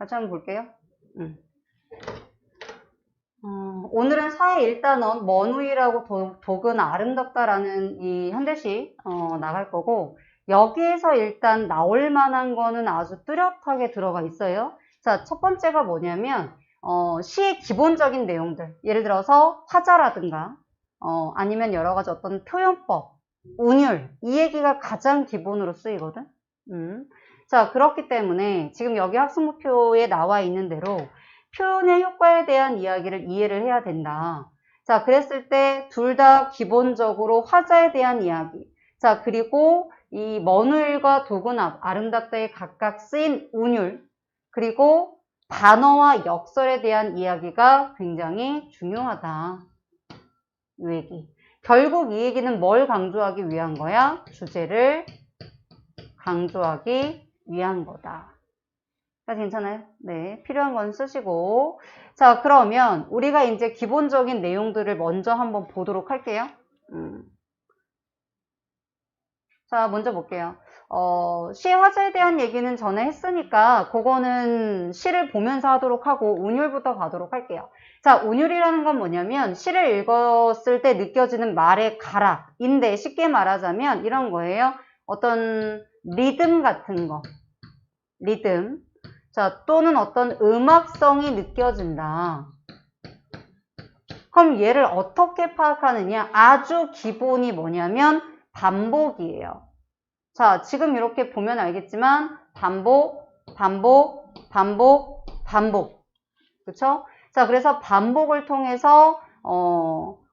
같이 한번 볼게요. 오늘은 사회 일단원 먼우이라고 독은 아름답다라는 이 현대시 나갈 거고, 여기에서 일단 나올 만한 거는 아주 뚜렷하게 들어가 있어요. 자, 첫 번째가 뭐냐면 시의 기본적인 내용들, 예를 들어서 화자라든가 아니면 여러 가지 어떤 표현법, 운율, 이 얘기가 가장 기본으로 쓰이거든. 자, 그렇기 때문에 지금 여기 학습목표에 나와 있는 대로 표현의 효과에 대한 이야기를 이해를 해야 된다. 자, 그랬을 때 둘 다 기본적으로 화자에 대한 이야기. 자, 그리고 이 먼우일과 독은 아름답다에 각각 쓰인 운율, 그리고 단어와 역설에 대한 이야기가 굉장히 중요하다. 이 얘기. 결국 이 얘기는 뭘 강조하기 위한 거야? 주제를 강조하기 위한 거다. 괜찮아요? 네, 필요한 건 쓰시고. 자, 그러면 우리가 이제 기본적인 내용들을 먼저 한번 보도록 할게요. 자, 먼저 볼게요. 시의 화자에 대한 얘기는 전에 했으니까 그거는 시를 보면서 하도록 하고 운율부터 가도록 할게요. 자, 운율이라는 건 뭐냐면 시를 읽었을 때 느껴지는 말의 가락인데 쉽게 말하자면 이런 거예요. 어떤 리듬 같은 거. 리듬. 자, 또는 어떤 음악성이 느껴진다. 그럼 얘를 어떻게 파악하느냐? 아주 기본이 뭐냐면 반복이에요. 자, 지금 이렇게 보면 알겠지만 반복, 반복, 반복, 반복. 그쵸? 자, 그래서 반복을 통해서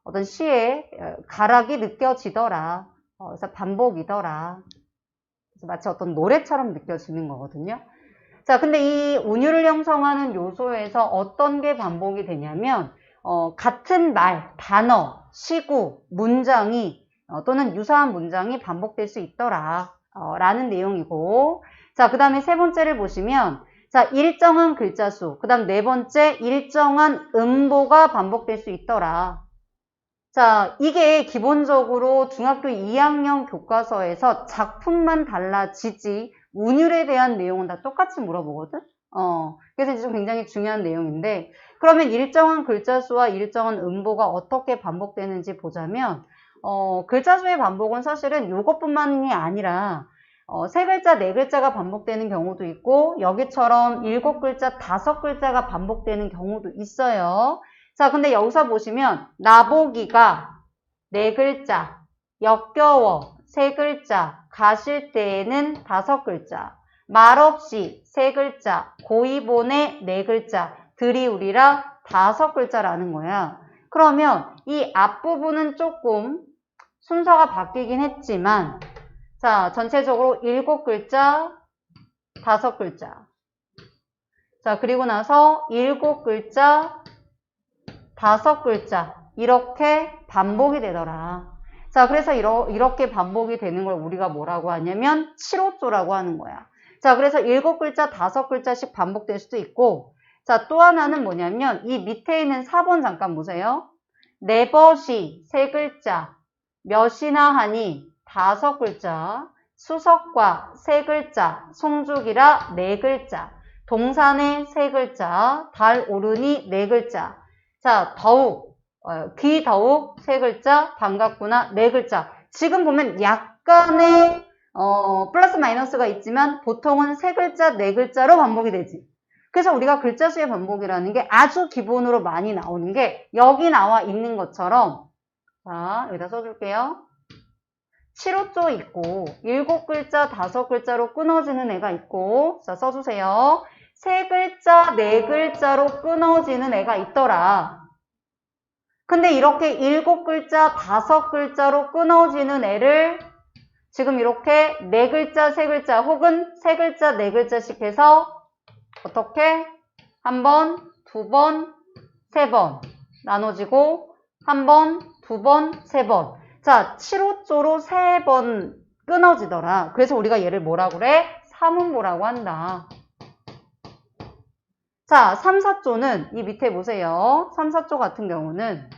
어떤 시의 가락이 느껴지더라. 그래서 반복이더라. 그래서 마치 어떤 노래처럼 느껴지는 거거든요. 자, 근데 이 운율을 형성하는 요소에서 어떤 게 반복이 되냐면 같은 말, 단어, 시구, 문장이 또는 유사한 문장이 반복될 수 있더라 라는 내용이고, 자, 그 다음에 세 번째를 보시면 자, 일정한 글자 수, 그 다음 네 번째 일정한 음보가 반복될 수 있더라. 자, 이게 기본적으로 중학교 2학년 교과서에서 작품만 달라지지 운율에 대한 내용은 다 똑같이 물어보거든? 그래서 이제 좀 굉장히 중요한 내용인데, 그러면 일정한 글자 수와 일정한 음보가 어떻게 반복되는지 보자면, 글자 수의 반복은 사실은 이것뿐만이 아니라, 세 글자, 네 글자가 반복되는 경우도 있고, 여기처럼 7글자, 5글자가 반복되는 경우도 있어요. 자, 근데 여기서 보시면, 나보기가 네 글자, 역겨워 세 글자, 가실 때에는 5글자, 말없이 세 글자, 고이보내 네 글자, 들이우리라 5글자라는 거야. 그러면 이 앞부분은 조금 순서가 바뀌긴 했지만, 자, 전체적으로 7글자, 5글자. 자, 그리고 나서 7글자, 5글자. 이렇게 반복이 되더라. 자, 그래서 이렇게 반복이 되는 걸 우리가 뭐라고 하냐면 7호조라고 하는 거야. 자, 그래서 7글자, 5글자씩 반복될 수도 있고, 자, 또 하나는 뭐냐면 이 밑에 있는 4번 잠깐 보세요. 네벗이 3글자, 몇이나 하니 5글자, 수석과 3글자, 송죽이라 4글자, 동산에 3글자, 달 오르니 4글자. 자, 더욱, 귀 더욱 3글자, 반갑구나 4글자. 지금 보면 약간의 플러스 마이너스가 있지만 보통은 3글자, 4글자로 반복이 되지. 그래서 우리가 글자 수의 반복이라는 게 아주 기본으로 많이 나오는 게 여기 나와 있는 것처럼, 자, 여기다 써줄게요. 7호조 있고 7글자, 5글자로 끊어지는 애가 있고, 자, 써주세요. 3글자, 4글자로 끊어지는 애가 있더라. 근데 이렇게 7글자, 5글자로 끊어지는 애를 지금 이렇게 4글자, 3글자 혹은 3글자, 4글자씩 해서 어떻게? 한 번, 두 번, 세 번 나눠지고 한 번, 두 번, 세 번. 자, 7호조로 3번 끊어지더라. 그래서 우리가 얘를 뭐라고 그래? 삼음보라고 한다. 자, 3, 4조는 이 밑에 보세요. 3, 4조 같은 경우는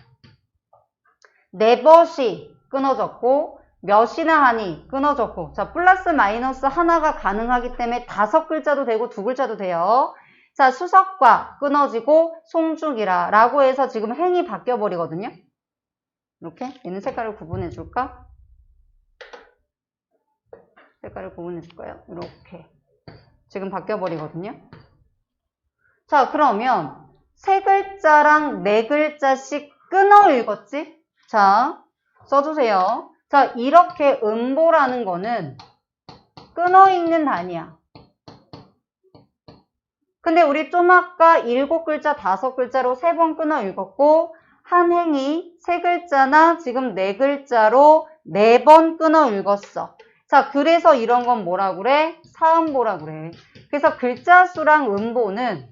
네벗이 끊어졌고 몇이나 하니 끊어졌고, 자, 플러스 마이너스 하나가 가능하기 때문에 5글자도 되고 2글자도 돼요. 자, 수석과 끊어지고 송중이라 라고 해서 지금 행이 바뀌어 버리거든요. 이렇게 얘는 색깔을 구분해 줄까? 색깔을 구분해 줄까요? 이렇게 지금 바뀌어 버리거든요. 자, 그러면 세 글자랑 네 글자씩 끊어 읽었지? 자, 써주세요. 자, 이렇게 음보라는 거는 끊어 읽는 단위야. 근데 우리 좀 아까 7글자, 5글자로 3번 끊어 읽었고, 한 행이 3글자나 지금 4글자로 4번 끊어 읽었어. 자, 그래서 이런 건 뭐라 그래? 사음보라 그래. 그래서 글자 수랑 음보는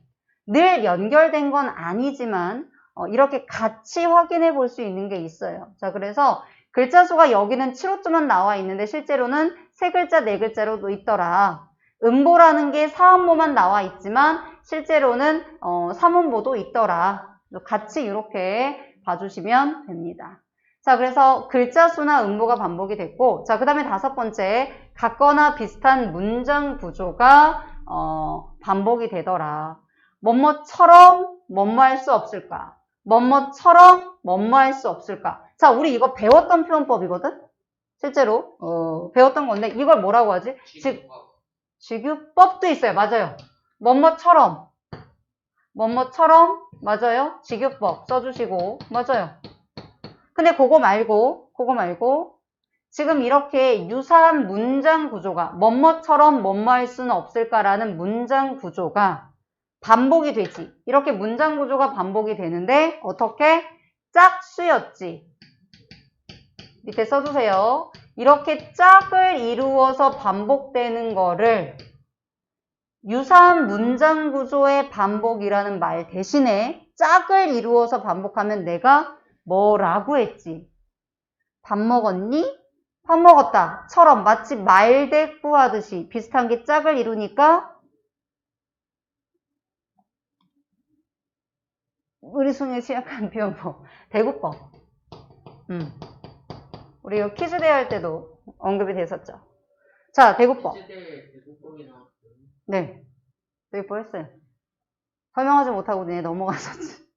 늘 연결된 건 아니지만 이렇게 같이 확인해 볼 수 있는 게 있어요. 자, 그래서 글자 수가 여기는 7호점만 나와 있는데 실제로는 3글자, 4글자로도 있더라. 음보라는 게 사음보만 나와 있지만 실제로는 3음보도 있더라. 같이 이렇게 봐주시면 됩니다. 자, 그래서 글자 수나 음보가 반복이 됐고, 자, 그 다음에 5번째, 같거나 비슷한 문장 구조가 반복이 되더라. 뭐뭐처럼 뭐뭐 할 수 없을까? 뭐뭐처럼 뭐뭐 할 수 없을까? 자, 우리 이거 배웠던 표현법이거든? 실제로 배웠던 건데 이걸 뭐라고 하지? 직유법도 있어요. 맞아요. 뭐뭐처럼 맞아요. 직유법 써주시고 맞아요. 근데 그거 말고 지금 이렇게 유사한 문장 구조가 뭐뭐처럼 뭐뭐 할 수는 없을까라는 문장 구조가 반복이 되지. 이렇게 문장 구조가 반복이 되는데 어떻게? 짝수였지. 밑에 써주세요. 이렇게 짝을 이루어서 반복되는 거를 유사한 문장 구조의 반복이라는 말 대신에 짝을 이루어서 반복하면 내가 뭐라고 했지? 밥 먹었니? 밥 먹었다. 처럼 마치 말대꾸 하듯이 비슷한 게 짝을 이루니까 우리 순위에 취약한 표현법. 대구법. 우리 이거 퀴즈 대회 할 때도 언급이 됐었죠. 자, 대구법. 네. 대구법 했어요. 설명하지 못하고 그냥 넘어갔었지.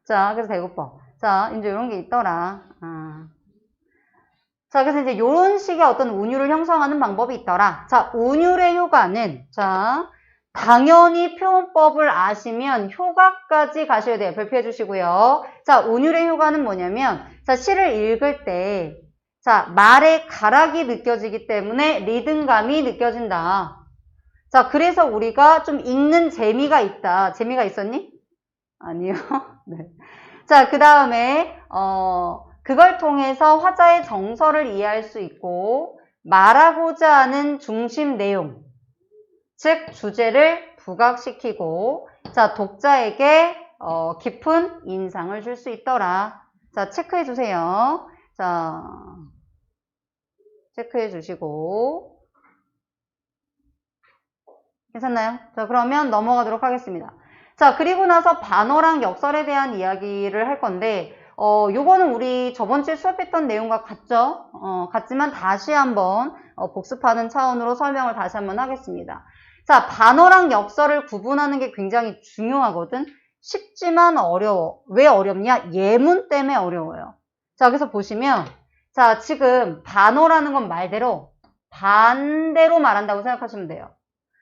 자, 그래서 대구법. 자, 이제 이런 게 있더라. 자, 그래서 이제 이런 식의 어떤 운율을 형성하는 방법이 있더라. 자, 운율의 효과는, 자, 당연히 표현법을 아시면 효과까지 가셔야 돼요. 발표해 주시고요. 자, 운율의 효과는 뭐냐면, 자, 시를 읽을 때, 자, 말의 가락이 느껴지기 때문에 리듬감이 느껴진다. 자, 그래서 우리가 좀 읽는 재미가 있다. 재미가 있었니? 아니요. 네. 자, 그 다음에, 그걸 통해서 화자의 정서를 이해할 수 있고, 말하고자 하는 중심 내용, 즉 주제를 부각시키고 자 독자에게 깊은 인상을 줄 수 있더라. 자 체크해 주세요. 자 체크해 주시고 괜찮나요? 자 그러면 넘어가도록 하겠습니다. 자 그리고 나서 반어랑 역설에 대한 이야기를 할 건데 요거는 우리 저번주에 수업했던 내용과 같죠? 같지만 다시 한번 복습하는 차원으로 설명을 다시 한번 하겠습니다. 자, 반어랑 역설을 구분하는 게 굉장히 중요하거든. 쉽지만 어려워. 왜 어렵냐? 예문 때문에 어려워요. 자, 그래서 보시면 자, 지금 반어라는 건 말대로 반대로 말한다고 생각하시면 돼요.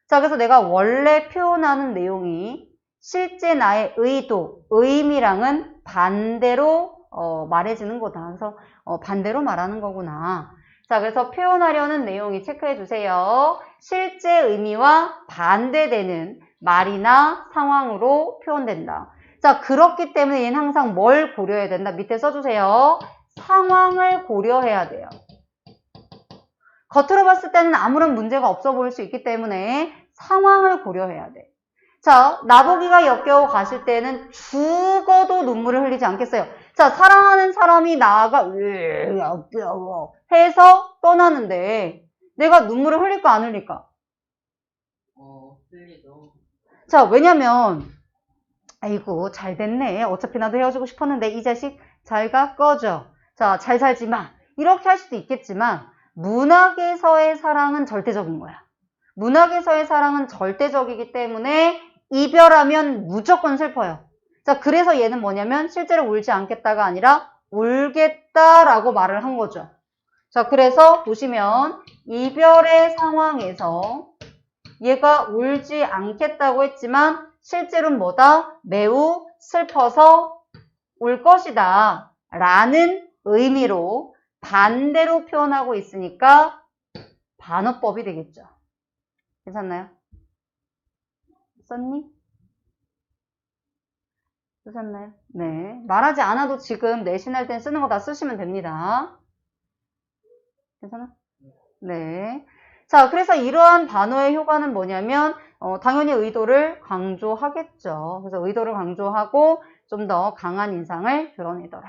자, 그래서 내가 원래 표현하는 내용이 실제 나의 의도, 의미랑은 반대로 말해지는 거다. 그래서 반대로 말하는 거구나. 자, 그래서 표현하려는 내용이 체크해 주세요. 실제 의미와 반대되는 말이나 상황으로 표현된다. 자, 그렇기 때문에 얘는 항상 뭘 고려해야 된다? 밑에 써주세요. 상황을 고려해야 돼요. 겉으로 봤을 때는 아무런 문제가 없어 보일 수 있기 때문에 상황을 고려해야 돼. 자, 나보기가 역겨워 가실 때는 죽어도 눈물을 흘리지 않겠어요. 자, 사랑하는 사람이 나가 역겨워 해서 떠나는데 내가 눈물을 흘릴까 안 흘릴까? 흘리죠. 자, 왜냐면 아이고 잘 됐네. 어차피 나도 헤어지고 싶었는데 이 자식 잘가 꺼져. 자, 잘 살지 마. 이렇게 할 수도 있겠지만 문학에서의 사랑은 절대적인 거야. 문학에서의 사랑은 절대적이기 때문에 이별하면 무조건 슬퍼요. 자, 그래서 얘는 뭐냐면 실제로 울지 않겠다가 아니라 울겠다라고 말을 한 거죠. 자, 그래서 보시면 이별의 상황에서 얘가 울지 않겠다고 했지만 실제로는 뭐다? 매우 슬퍼서 울 것이다 라는 의미로 반대로 표현하고 있으니까 반어법이 되겠죠. 괜찮나요? 썼니? 쓰셨나요? 네. 말하지 않아도 지금 내신할 땐 쓰는 거 다 쓰시면 됩니다. 괜찮아? 네. 자, 그래서 이러한 단어의 효과는 뭐냐면 당연히 의도를 강조하겠죠. 그래서 의도를 강조하고 좀 더 강한 인상을 드러내더라.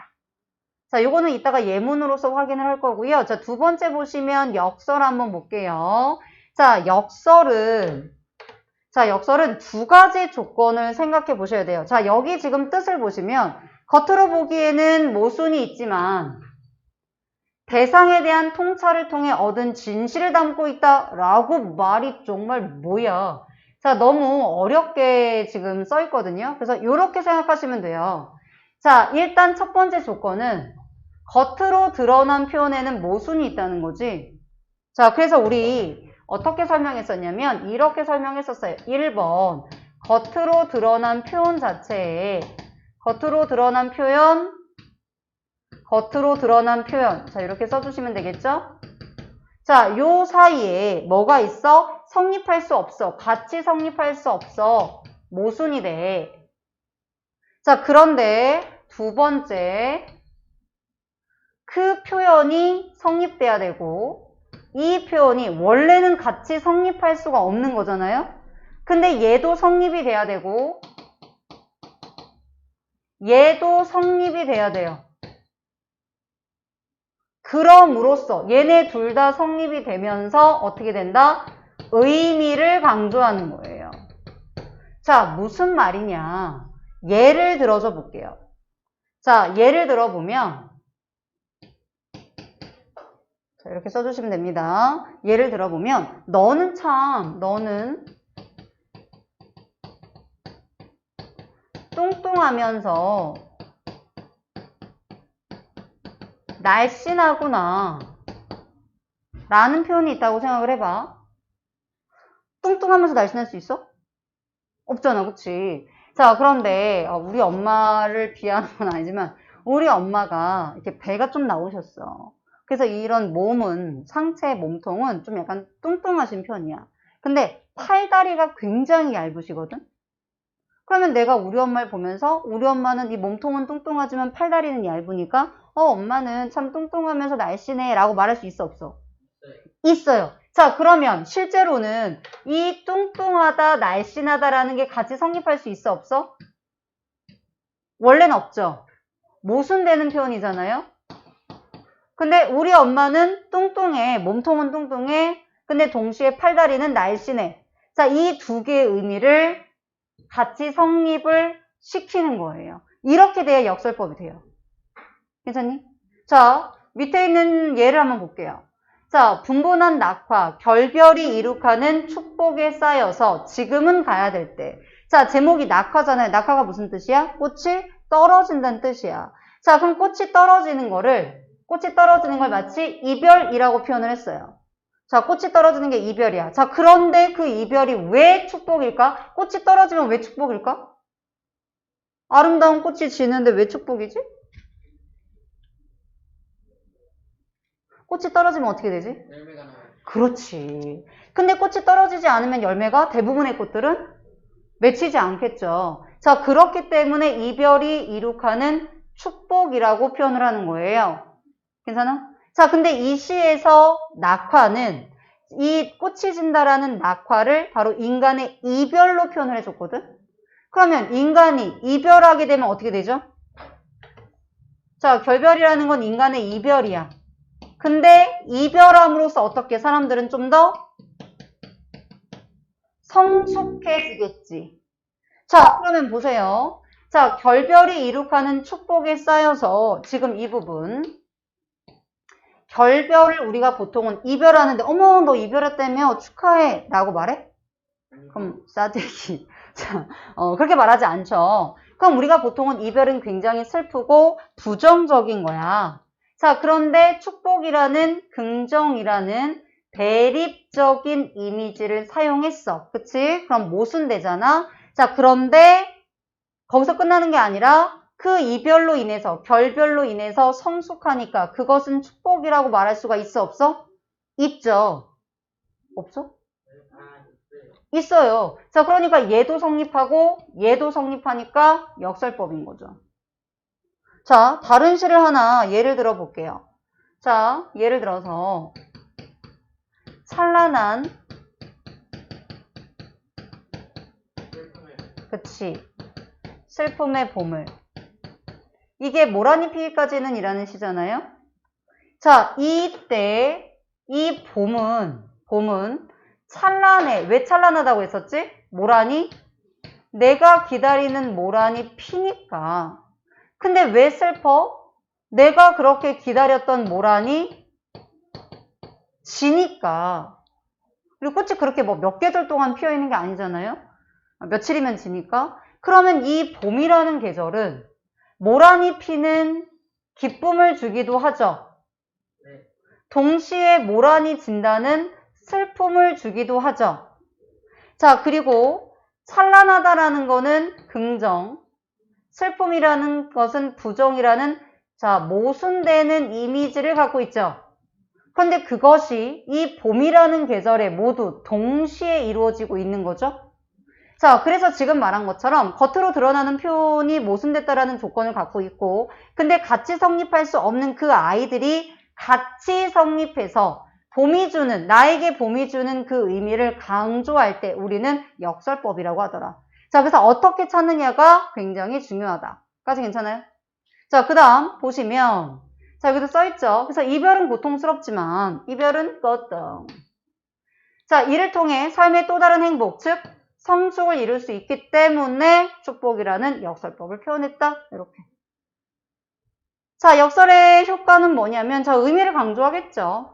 자, 요거는 이따가 예문으로서 확인을 할 거고요. 자, 두 번째 보시면 역설 한번 볼게요. 자, 역설은 두 가지 조건을 생각해 보셔야 돼요. 자, 여기 지금 뜻을 보시면 겉으로 보기에는 모순이 있지만 대상에 대한 통찰을 통해 얻은 진실을 담고 있다라고 말이 정말 뭐야. 자, 너무 어렵게 지금 써 있거든요. 그래서 이렇게 생각하시면 돼요. 자, 일단 첫 번째 조건은 겉으로 드러난 표현에는 모순이 있다는 거지. 자, 그래서 우리 어떻게 설명했었냐면 이렇게 설명했었어요. 1번 겉으로 드러난 표현 자체에 겉으로 드러난 표현 자, 이렇게 써주시면 되겠죠? 자, 요 사이에 뭐가 있어? 성립할 수 없어. 같이 성립할 수 없어. 모순이 돼. 자, 그런데 두 번째 그 표현이 성립돼야 되고 이 표현이 원래는 같이 성립할 수가 없는 거잖아요? 근데 얘도 성립이 돼야 되고 얘도 성립이 돼야 돼요. 그럼으로써 얘네 둘 다 성립이 되면서 어떻게 된다? 의미를 강조하는 거예요. 자, 무슨 말이냐? 예를 들어서 볼게요. 자, 예를 들어보면 자, 이렇게 써주시면 됩니다. 예를 들어보면 너는 뚱뚱하면서 날씬하구나 라는 표현이 있다고 생각을 해봐. 뚱뚱하면서 날씬할 수 있어? 없잖아, 그치? 자, 그런데 우리 엄마를 비하하는 건 아니지만 우리 엄마가 이렇게 배가 좀 나오셨어. 그래서 이런 상체 몸통은 좀 약간 뚱뚱하신 편이야. 근데 팔다리가 굉장히 얇으시거든? 그러면 내가 우리 엄마를 보면서 우리 엄마는 이 몸통은 뚱뚱하지만 팔다리는 얇으니까 엄마는 참 뚱뚱하면서 날씬해 라고 말할 수 있어, 없어? 있어요. 자, 그러면 실제로는 이 뚱뚱하다, 날씬하다라는 게 같이 성립할 수 있어, 없어? 원래는 없죠. 모순되는 표현이잖아요. 근데 우리 엄마는 뚱뚱해, 몸통은 뚱뚱해, 근데 동시에 팔다리는 날씬해. 자, 이 두 개의 의미를 같이 성립을 시키는 거예요. 이렇게 돼야 역설법이 돼요. 괜찮니? 자, 밑에 있는 예를 한번 볼게요. 자, 분분한 낙화, 결별이 이룩하는 축복에 쌓여서 지금은 가야 될 때. 자, 제목이 낙화잖아요. 낙화가 무슨 뜻이야? 꽃이 떨어진다는 뜻이야. 자, 그럼 꽃이 떨어지는 걸 마치 이별이라고 표현을 했어요. 자, 꽃이 떨어지는 게 이별이야. 자, 그런데 그 이별이 왜 축복일까? 꽃이 떨어지면 왜 축복일까? 아름다운 꽃이 지는데 왜 축복이지? 꽃이 떨어지면 어떻게 되지? 열매가 나와요. 그렇지. 근데 꽃이 떨어지지 않으면 열매가 대부분의 꽃들은 맺히지 않겠죠. 자, 그렇기 때문에 이별이 이룩하는 축복이라고 표현을 하는 거예요. 괜찮아? 자, 근데 이 시에서 낙화는 이 꽃이 진다라는 낙화를 바로 인간의 이별로 표현을 해줬거든? 그러면 인간이 이별하게 되면 어떻게 되죠? 자, 결별이라는 건 인간의 이별이야. 근데 이별함으로써 어떻게 사람들은 좀 더 성숙해지겠지. 자, 그러면 보세요. 자, 결별이 이룩하는 축복에 쌓여서 지금 이 부분 결별을 우리가 보통은 이별하는데 어머 너 이별했다며 축하해 라고 말해? 그럼 싸대기. 자, 그렇게 말하지 않죠. 그럼 우리가 보통은 이별은 굉장히 슬프고 부정적인 거야. 자, 그런데 축복이라는 긍정이라는 대립적인 이미지를 사용했어. 그치? 그럼 모순되잖아. 자, 그런데 거기서 끝나는 게 아니라 그 이별로 인해서, 결별로 인해서 성숙하니까 그것은 축복이라고 말할 수가 있어, 없어? 있죠. 없어? 있어요. 자, 그러니까 얘도 성립하고 얘도 성립하니까 역설법인 거죠. 자, 다른 시를 하나 예를 들어 볼게요. 자, 예를 들어서 찬란한 그치 슬픔의 봄을 이게 모란이 피기까지는 이라는 시잖아요. 자, 이때 이 봄은 찬란해. 왜 찬란하다고 했었지? 모란이 내가 기다리는 모란이 피니까. 근데 왜 슬퍼? 내가 그렇게 기다렸던 모란이 지니까. 그리고 꽃이 그렇게 뭐 몇 계절 동안 피어 있는 게 아니잖아요. 며칠이면 지니까. 그러면 이 봄이라는 계절은 모란이 피는 기쁨을 주기도 하죠. 동시에 모란이 진다는 슬픔을 주기도 하죠. 자, 그리고 찬란하다라는 거는 긍정, 슬픔이라는 것은 부정이라는 자, 모순되는 이미지를 갖고 있죠. 그런데 그것이 이 봄이라는 계절에 모두 동시에 이루어지고 있는 거죠. 자, 그래서 지금 말한 것처럼 겉으로 드러나는 표현이 모순됐다라는 조건을 갖고 있고 근데 같이 성립할 수 없는 그 아이들이 같이 성립해서 나에게 봄이 주는 그 의미를 강조할 때 우리는 역설법이라고 하더라. 자, 그래서 어떻게 찾느냐가 굉장히 중요하다. 까지 괜찮아요? 자, 그 다음 보시면 자, 여기도 써있죠. 그래서 이별은 고통스럽지만 이별은 고통. 자, 이를 통해 삶의 또 다른 행복, 즉 성숙을 이룰 수 있기 때문에 축복이라는 역설법을 표현했다. 이렇게. 자, 역설의 효과는 뭐냐면 자, 의미를 강조하겠죠.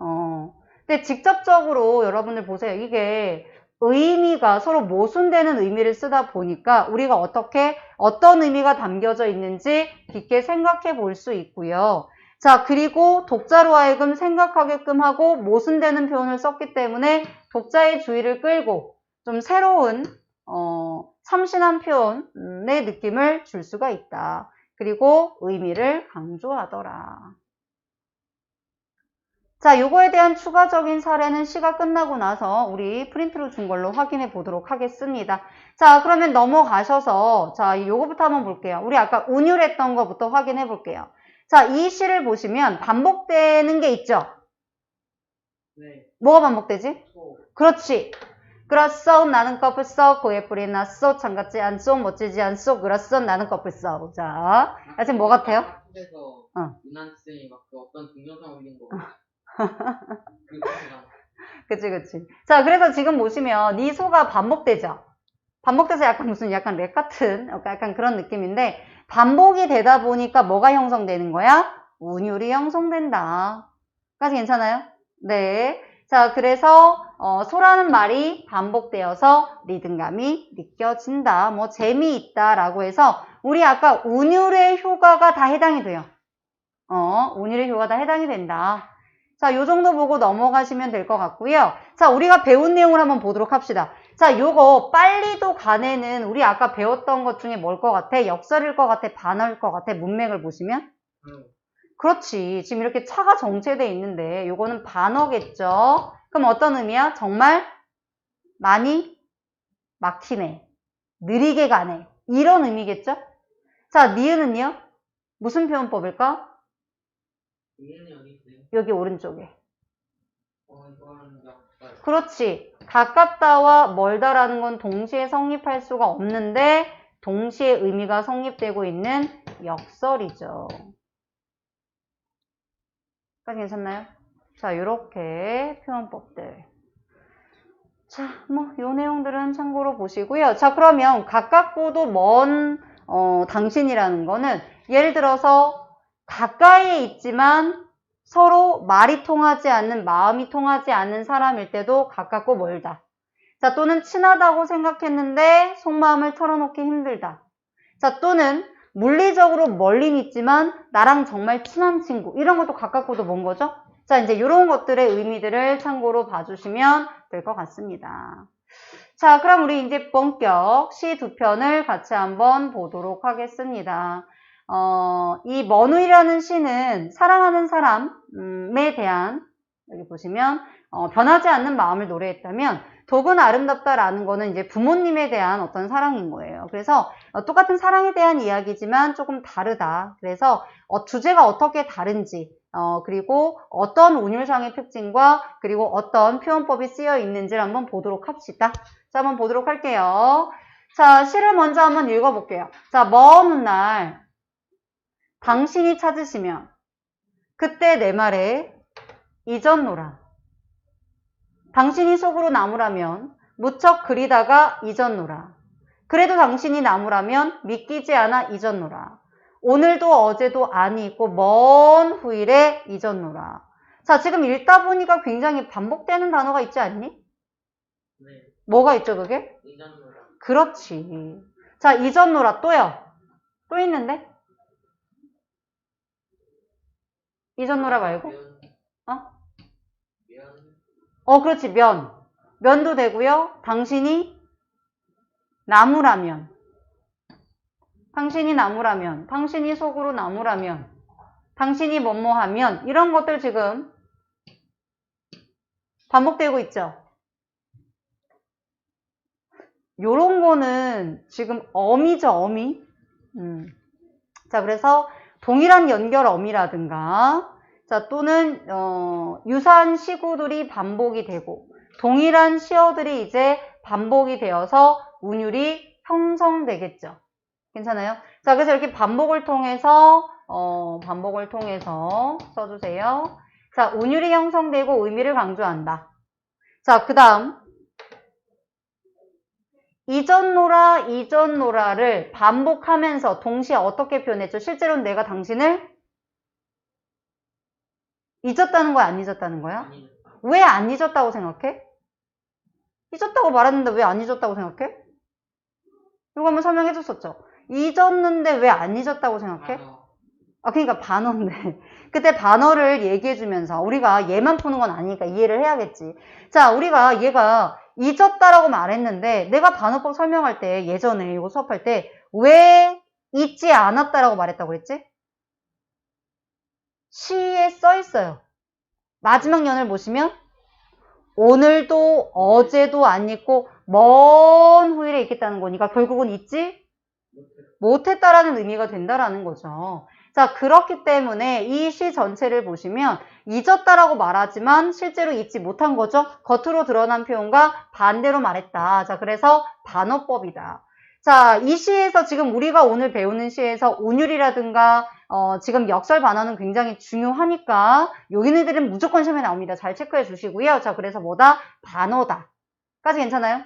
근데 직접적으로 여러분들 보세요. 이게 의미가 서로 모순되는 의미를 쓰다 보니까 우리가 어떤 의미가 담겨져 있는지 깊게 생각해 볼 수 있고요. 자, 그리고 독자로 하여금 생각하게끔 하고 모순되는 표현을 썼기 때문에 독자의 주의를 끌고 좀 새로운 참신한 표현의 느낌을 줄 수가 있다. 그리고 의미를 강조하더라. 자, 요거에 대한 추가적인 사례는 시가 끝나고 나서 우리 프린트로 준 걸로 확인해 보도록 하겠습니다. 자, 그러면 넘어가셔서 자, 요거부터 한번 볼게요. 우리 아까 운율했던 거부터 확인해 볼게요. 자, 이 시를 보시면 반복되는 게 있죠? 네. 뭐가 반복되지? 그렇지. 그렇소 나는 커플 써 고에 뿌리 났소 참 같지 않소 멋지지 않소 그렇소 나는 커플 써. 자, 지금 뭐 같아요? 그래서 유난쌤이 막 어떤 동영상 올린 거. 그치. 자, 그래서 지금 보시면 이 소가 반복되죠. 반복돼서 약간 랩 같은 약간 그런 느낌인데 반복이 되다 보니까 뭐가 형성되는 거야? 운율이 형성된다. 까지 괜찮아요? 네. 자, 그래서 소라는 말이 반복되어서 리듬감이 느껴진다. 뭐 재미있다라고 해서 우리 아까 운율의 효과가 다 해당이 돼요. 운율의 효과가 다 해당이 된다. 자, 요 정도 보고 넘어가시면 될 것 같고요. 자, 우리가 배운 내용을 한번 보도록 합시다. 자, 요거 빨리도 간에는 우리 아까 배웠던 것 중에 뭘 것 같아? 역설일 것 같아? 반어일 것 같아? 문맥을 보시면? 그렇지. 지금 이렇게 차가 정체되어 있는데 요거는 반어겠죠? 그럼 어떤 의미야? 정말 많이 막히네. 느리게 가네. 이런 의미겠죠? 자, 니은은요? 무슨 표현법일까? 여기 오른쪽에. 그렇지. 가깝다와 멀다라는 건 동시에 성립할 수가 없는데 동시에 의미가 성립되고 있는 역설이죠. 까지 괜찮나요? 자, 요렇게 표현법들. 자, 뭐 요 내용들은 참고로 보시고요. 자, 그러면 가깝고도 먼 당신이라는 거는 예를 들어서 가까이에 있지만 서로 말이 통하지 않는, 마음이 통하지 않는 사람일 때도 가깝고 멀다. 자, 또는 친하다고 생각했는데 속마음을 털어놓기 힘들다. 자, 또는 물리적으로 멀린 있지만 나랑 정말 친한 친구. 이런 것도 가깝고도 먼 거죠? 자, 이제 이런 것들의 의미들을 참고로 봐주시면 될 것 같습니다. 자, 그럼 우리 이제 본격 시 두 편을 같이 한번 보도록 하겠습니다. 이 머누이라는 시는 사랑하는 사람에 대한, 여기 보시면, 변하지 않는 마음을 노래했다면, 독은 아름답다라는 거는 이제 부모님에 대한 어떤 사랑인 거예요. 그래서 똑같은 사랑에 대한 이야기지만 조금 다르다. 그래서 주제가 어떻게 다른지, 그리고 어떤 운율상의 특징과 그리고 어떤 표현법이 쓰여 있는지를 한번 보도록 합시다. 자, 한번 보도록 할게요. 자, 시를 먼저 한번 읽어볼게요. 자, 먼 훗날 당신이 찾으시면 그때 내 말에 잊었노라. 당신이 속으로 나무라면 무척 그리다가 잊었노라. 그래도 당신이 나무라면 믿기지 않아 잊었노라. 오늘도 어제도 아니 있고 먼 후일에 잊었노라. 자, 지금 읽다 보니까 굉장히 반복되는 단어가 있지 않니? 네. 뭐가 있죠, 그게? 잊었노라. 그렇지. 자, 잊었노라. 또요. 또 있는데? 잊었노라 말고? 그렇지. 면도 되고요. 당신이 나무라면. 당신이 나무라면. 당신이 속으로 나무라면. 당신이 뭐뭐하면. 이런 것들 지금 반복되고 있죠. 요런 거는 지금 어미죠, 어미. 자, 그래서 동일한 연결 어미라든가, 자, 또는, 유사한 시구들이 반복이 되고, 동일한 시어들이 이제 반복이 되어서 운율이 형성되겠죠. 괜찮아요? 자, 그래서 이렇게 반복을 통해서 써주세요. 자, 운율이 형성되고 의미를 강조한다. 자, 그 다음. 잊었노라를 반복하면서 동시에 어떻게 표현했죠? 실제로는 내가 당신을 잊었다는 거야, 안 잊었다는 거야? 왜 안 잊었다고 생각해? 잊었다고 말했는데 왜 안 잊었다고 생각해? 이거 한번 설명해 줬었죠? 잊었는데 왜 안 잊었다고 생각해? 그러니까 반어인데. 그때 반어를 얘기해 주면서 우리가 얘만 푸는 건 아니니까 이해를 해야겠지. 자, 우리가 얘가 잊었다라고 말했는데 내가 반어법 설명할 때 예전에 이거 수업할 때 왜 잊지 않았다라고 말했다고 그랬지? 시에 써 있어요. 마지막 연을 보시면 오늘도 어제도 안 잊고 먼 후일에 있겠다는 거니까 결국은 잊지 못했다라는 의미가 된다라는 거죠. 자, 그렇기 때문에 이 시 전체를 보시면 잊었다라고 말하지만 실제로 잊지 못한 거죠. 겉으로 드러난 표현과 반대로 말했다. 자, 그래서 반어법이다. 자, 이 시에서 지금 우리가 오늘 배우는 시에서 운율이라든가 지금 역설 반어는 굉장히 중요하니까 여기네들은 무조건 시험에 나옵니다. 잘 체크해 주시고요. 자, 그래서 뭐다? 반어다. 까지 괜찮아요?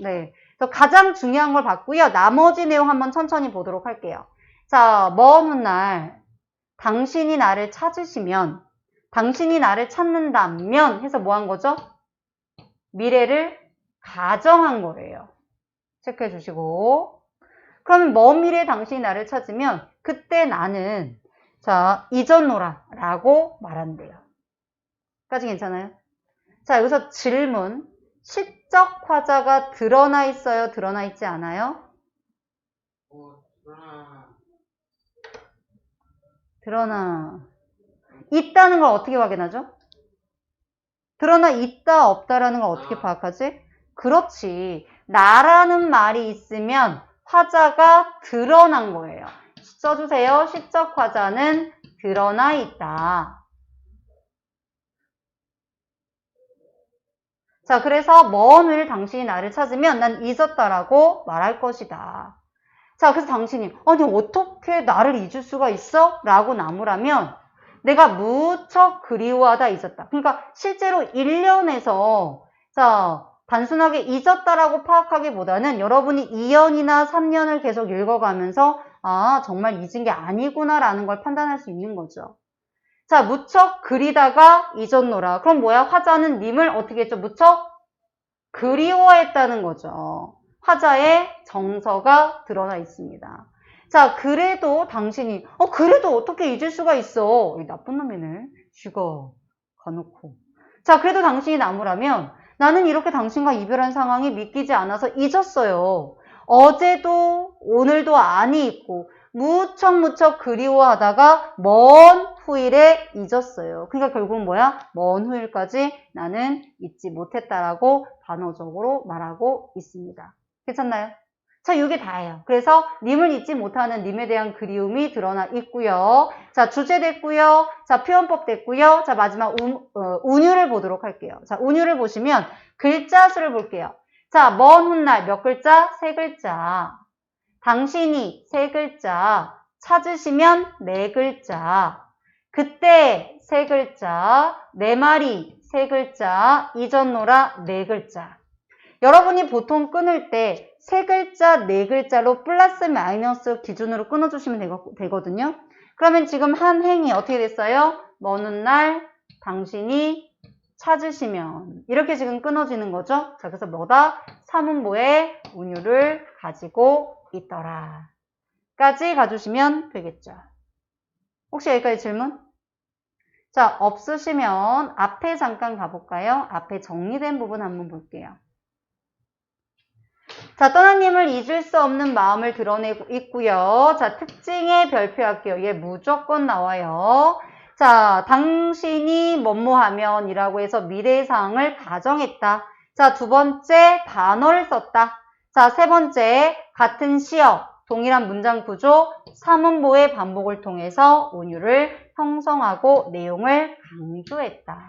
네. 그래서 가장 중요한 걸 봤고요. 나머지 내용 한번 천천히 보도록 할게요. 자, 먼 훗날 당신이 나를 찾으시면 당신이 나를 찾는다면 해서 뭐 한 거죠? 미래를 가정한 거예요. 체크해 주시고. 그러면 먼 미래에 당신이 나를 찾으면 그때 나는 자, 잊었노라 라고 말한대요. 까지 괜찮아요? 자, 여기서 질문. 시적 화자가 드러나 있어요? 드러나 있지 않아요? 드러나 있다는 걸 어떻게 확인하죠? 드러나 있다 없다라는 걸 어떻게 파악하지? 그렇지. 나라는 말이 있으면 화자가 드러난 거예요. 써주세요. 시적 화자는 드러나 있다. 자, 그래서 먼 후일 당신이 나를 찾으면 난 잊었다라고 말할 것이다. 자, 그래서 당신이 아니 어떻게 나를 잊을 수가 있어? 라고 나무라면 내가 무척 그리워하다 잊었다. 그러니까 실제로 1년에서 자 단순하게 잊었다라고 파악하기보다는 여러분이 2년이나 3년을 계속 읽어가면서 아 정말 잊은 게 아니구나 라는 걸 판단할 수 있는 거죠. 자, 무척 그리다가 잊었노라. 그럼 뭐야? 화자는 님을 어떻게 했죠? 무척 그리워했다는 거죠. 화자의 정서가 드러나 있습니다. 자, 그래도 당신이 그래도 어떻게 잊을 수가 있어. 이 나쁜 놈이네. 쥐가 가놓고. 자, 그래도 당신이 나무라면 나는 이렇게 당신과 이별한 상황이 믿기지 않아서 잊었어요. 어제도 오늘도 안이 있고 무척 그리워하다가 먼 후일에 잊었어요. 그러니까 결국은 뭐야? 먼 후일까지 나는 잊지 못했다라고 단어적으로 말하고 있습니다. 괜찮나요? 자, 이게 다예요. 그래서 님을 잊지 못하는 님에 대한 그리움이 드러나 있고요. 자, 주제 됐고요. 자, 표현법 됐고요. 자, 마지막 운율을 보도록 할게요. 자, 운율을 보시면 글자 수를 볼게요. 자, 먼 훗날 몇 글자? 3글자. 당신이 3글자. 찾으시면 4글자. 그때 3글자. 내 말이 3글자. 이전노라 4글자. 여러분이 보통 끊을 때 3글자, 4글자로 플러스 마이너스 기준으로 끊어주시면 되거든요. 그러면 지금 한 행이 어떻게 됐어요? 먼 훗날 당신이 찾으시면 이렇게 지금 끊어지는 거죠. 자, 그래서 뭐다? 사문보의 운율을 가지고 있더라. 까지 가주시면 되겠죠. 혹시 여기까지 질문? 자, 없으시면 앞에 잠깐 가볼까요? 앞에 정리된 부분 한번 볼게요. 자, 떠나님을 잊을 수 없는 마음을 드러내고 있고요. 자, 특징에 별표할게요. 얘 무조건 나와요. 자, 당신이 뭐뭐하면 이라고 해서 미래의 상황을 가정했다. 자, 두 번째 단어를 썼다. 자, 세 번째 같은 시어, 동일한 문장 구조, 사문보의 반복을 통해서 운율을 형성하고 내용을 강조했다.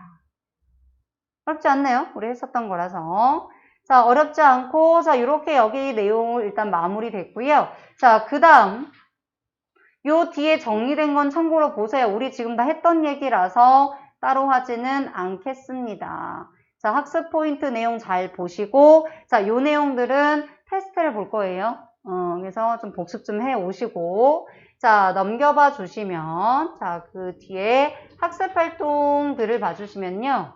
어렵지 않네요. 우리 했었던 거라서. 자, 어렵지 않고, 자, 이렇게 여기 내용을 일단 마무리 됐고요. 자, 그 다음, 요 뒤에 정리된 건 참고로 보세요. 우리 지금 다 했던 얘기라서 따로 하지는 않겠습니다. 자, 학습 포인트 내용 잘 보시고, 자, 요 내용들은 테스트를 볼 거예요. 그래서 좀 복습 좀 해 오시고, 자, 넘겨봐 주시면, 자, 그 뒤에 학습 활동들을 봐주시면요.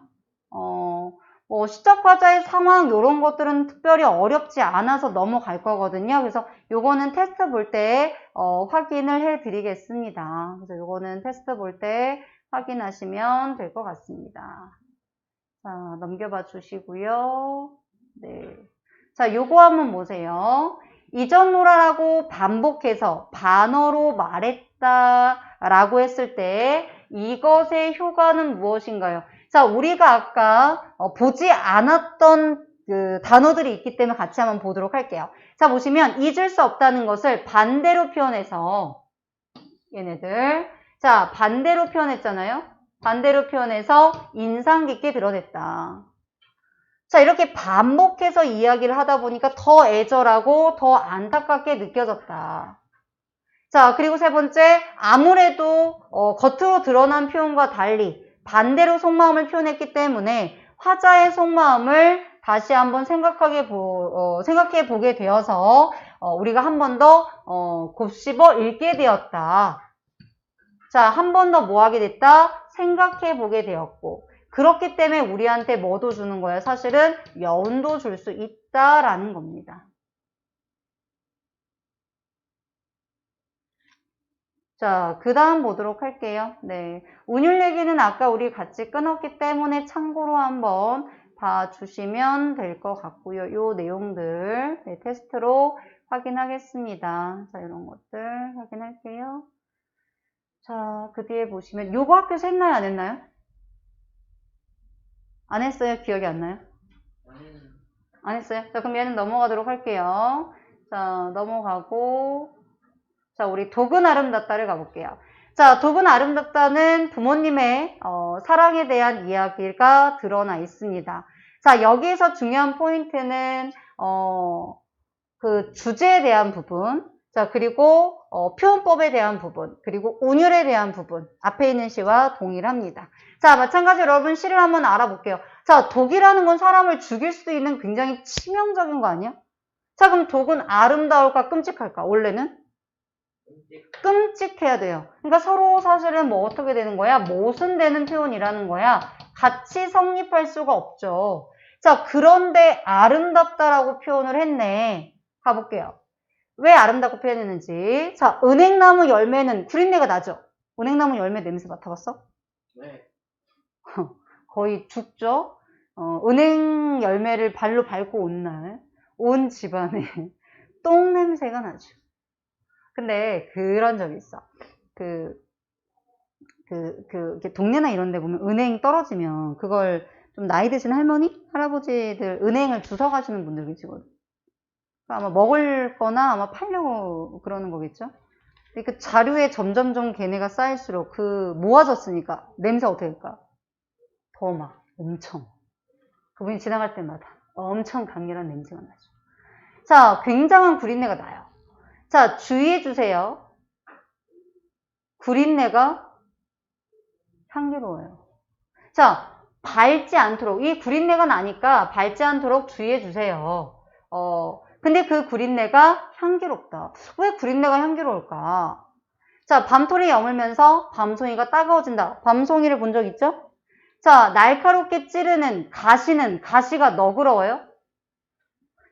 시적 과자의 상황 이런 것들은 특별히 어렵지 않아서 넘어갈 거거든요. 그래서 요거는 테스트 볼 때 확인을 해 드리겠습니다. 그래서 요거는 테스트 볼 때 확인하시면 될 것 같습니다. 자, 넘겨봐 주시고요. 네. 자, 요거 한번 보세요. 이전노라라고 반복해서 반어로 말했다라고 했을 때 이것의 효과는 무엇인가요? 자, 우리가 아까 보지 않았던 그 단어들이 있기 때문에 같이 한번 보도록 할게요. 자, 보시면 잊을 수 없다는 것을 반대로 표현해서 얘네들 자, 반대로 표현했잖아요. 반대로 표현해서 인상 깊게 드러냈다. 자, 이렇게 반복해서 이야기를 하다 보니까 더 애절하고 더 안타깝게 느껴졌다. 자, 그리고 세 번째, 아무래도 겉으로 드러난 표현과 달리 반대로 속마음을 표현했기 때문에 화자의 속마음을 다시 한번 생각해 보게 되어서 우리가 한 번 더 곱씹어 읽게 되었다. 자, 한 번 더 뭐 하게 됐다? 생각해 보게 되었고 그렇기 때문에 우리한테 뭐도 주는 거예요? 사실은 여운도 줄 수 있다라는 겁니다. 자, 그 다음 보도록 할게요. 네. 운율 얘기는 아까 우리 같이 끊었기 때문에 참고로 한번 봐주시면 될 것 같고요. 요 내용들 네, 테스트로 확인하겠습니다. 자, 이런 것들 확인할게요. 자, 그 뒤에 보시면 요거 학교에서 했나요? 안 했나요? 안 했어요? 기억이 안 나요? 안 했어요? 자, 그럼 얘는 넘어가도록 할게요. 자, 넘어가고 자, 우리 독은 아름답다를 가볼게요. 자, 독은 아름답다는 부모님의 사랑에 대한 이야기가 드러나 있습니다. 자, 여기에서 중요한 포인트는 그 주제에 대한 부분, 자, 그리고 표현법에 대한 부분, 그리고 운율에 대한 부분, 앞에 있는 시와 동일합니다. 자, 마찬가지로 여러분 시를 한번 알아볼게요. 자, 독이라는 건 사람을 죽일 수도 있는 굉장히 치명적인 거 아니야? 자, 그럼 독은 아름다울까 끔찍할까? 원래는? 끔찍해야 돼요. 그러니까 서로 사실은 뭐 어떻게 되는 거야? 모순되는 표현이라는 거야. 같이 성립할 수가 없죠. 자, 그런데 아름답다라고 표현을 했네. 가볼게요. 왜 아름답고 표현했는지. 자, 은행나무 열매는 구린내가 나죠? 은행나무 열매 냄새 맡아봤어? 네. 거의 죽죠? 은행 열매를 발로 밟고 온 날, 온 집안에 똥 냄새가 나죠. 근데 그런 적이 있어. 이렇게 동네나 이런 데 보면 은행 떨어지면 그걸 좀 나이 드신 할머니? 할아버지들 은행을 주워 가시는 분들 계시거든. 아마 먹을 거나 아마 팔려고 그러는 거겠죠? 근데 그 자료에 점점점 걔네가 쌓일수록 모아졌으니까 냄새 어떻게 될까? 더 막 엄청. 그분이 지나갈 때마다 엄청 강렬한 냄새가 나죠. 자, 굉장한 구린내가 나요. 자, 주의해 주세요. 구린내가 향기로워요. 자, 밟지 않도록, 이 구린내가 나니까 밟지 않도록 주의해 주세요. 근데 그 구린내가 향기롭다. 왜 구린내가 향기로울까? 자, 밤토리 여물면서 밤송이가 따가워진다. 밤송이를 본 적 있죠? 자, 날카롭게 찌르는 가시가 너그러워요?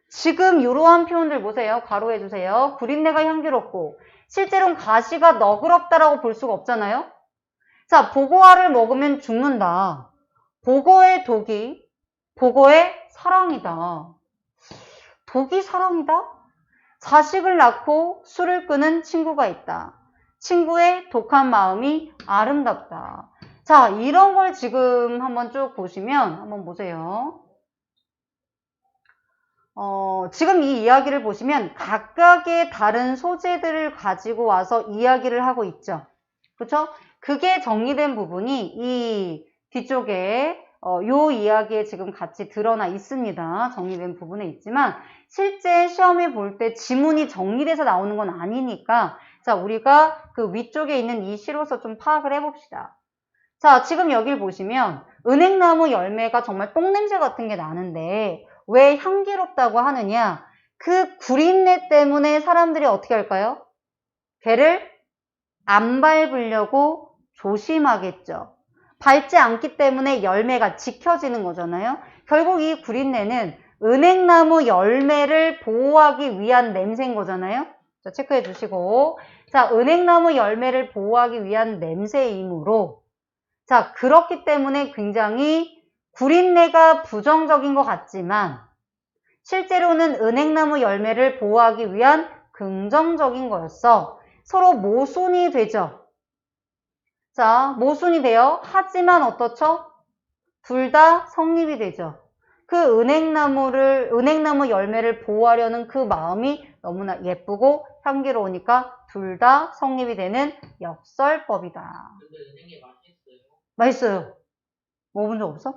지금 이러한 표현들 보세요. 괄호해 주세요. 구린내가 향기롭고 실제로는 가시가 너그럽다라고 볼 수가 없잖아요. 자, 보고알을 먹으면 죽는다. 보고의 독이 보고의 사랑이다. 독이 사랑이다? 자식을 낳고 술을 끄는 친구가 있다. 친구의 독한 마음이 아름답다. 자, 이런 걸 지금 한번 쭉 보시면 한번 보세요. 지금 이 이야기를 보시면 각각의 다른 소재들을 가지고 와서 이야기를 하고 있죠. 그렇죠? 그게 정리된 부분이 이 뒤쪽에 요 이야기에 지금 같이 드러나 있습니다. 정리된 부분에 있지만 실제 시험에 볼 때 지문이 정리돼서 나오는 건 아니니까 자, 우리가 그 위쪽에 있는 이 시로서 좀 파악을 해봅시다. 자, 지금 여기를 보시면 은행나무 열매가 정말 똥냄새 같은 게 나는데 왜 향기롭다고 하느냐? 그 구린내 때문에 사람들이 어떻게 할까요? 걔를 안 밟으려고 조심하겠죠. 밟지 않기 때문에 열매가 지켜지는 거잖아요. 결국 이 구린내는 은행나무 열매를 보호하기 위한 냄새인 거잖아요. 자, 체크해 주시고. 자, 은행나무 열매를 보호하기 위한 냄새이므로 자, 그렇기 때문에 굉장히 구린내가 부정적인 것 같지만 실제로는 은행나무 열매를 보호하기 위한 긍정적인 거였어. 서로 모순이 되죠. 자, 모순이 돼요. 하지만 어떻죠? 둘 다 성립이 되죠. 그 은행나무 열매를 보호하려는 그 마음이 너무나 예쁘고 향기로우니까 둘 다 성립이 되는 역설법이다. 근데 은행에 맛있어요. 맛있어요. 먹어본 적 없어?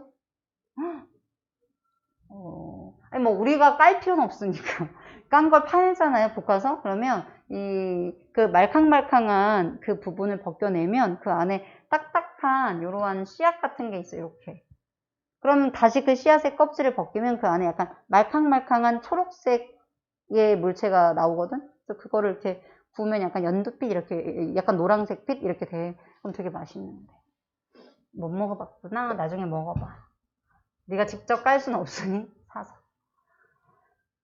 아니 뭐 우리가 깔 필요는 없으니까 깐 걸 팔잖아요. 볶아서. 그러면 그 말캉말캉한 그 부분을 벗겨내면 그 안에 딱딱한 이러한 씨앗 같은 게 있어요. 이렇게. 그러면 다시 그 씨앗의 껍질을 벗기면 그 안에 약간 말캉말캉한 초록색의 물체가 나오거든. 그래서 그거를 이렇게 구우면 약간 연두빛 이렇게 약간 노란색 빛 이렇게 돼. 그럼 되게 맛있는데. 못 먹어봤구나. 나중에 먹어봐. 네가 직접 깔 수는 없으니 사서.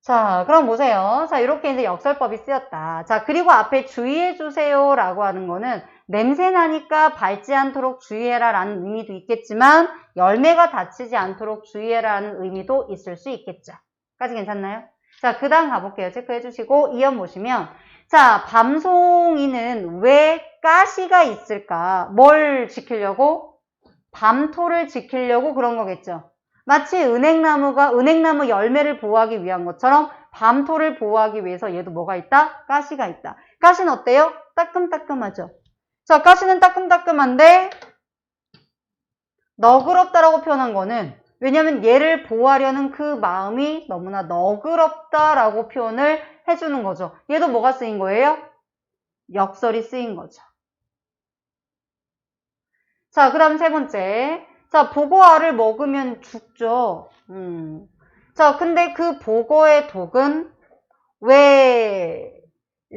자, 그럼 보세요. 자, 이렇게 이제 역설법이 쓰였다. 자, 그리고 앞에 주의해주세요 라고 하는 거는 냄새 나니까 밟지 않도록 주의해라 라는 의미도 있겠지만 열매가 다치지 않도록 주의해라 라는 의미도 있을 수 있겠죠. 까지 괜찮나요? 자, 그 다음 가볼게요. 체크해주시고 이연 보시면 자, 밤송이는 왜 가시가 있을까? 뭘 지키려고? 밤토를 지키려고 그런 거겠죠. 마치 은행나무 열매를 보호하기 위한 것처럼 밤토를 보호하기 위해서 얘도 뭐가 있다? 가시가 있다. 가시는 어때요? 따끔따끔하죠. 자, 가시는 따끔따끔한데 너그럽다라고 표현한 거는 왜냐면 얘를 보호하려는 그 마음이 너무나 너그럽다라고 표현을 해주는 거죠. 얘도 뭐가 쓰인 거예요? 역설이 쓰인 거죠. 자, 그 다음 세 번째. 자, 보고알을 먹으면 죽죠. 자, 근데 그 보고의 독은 왜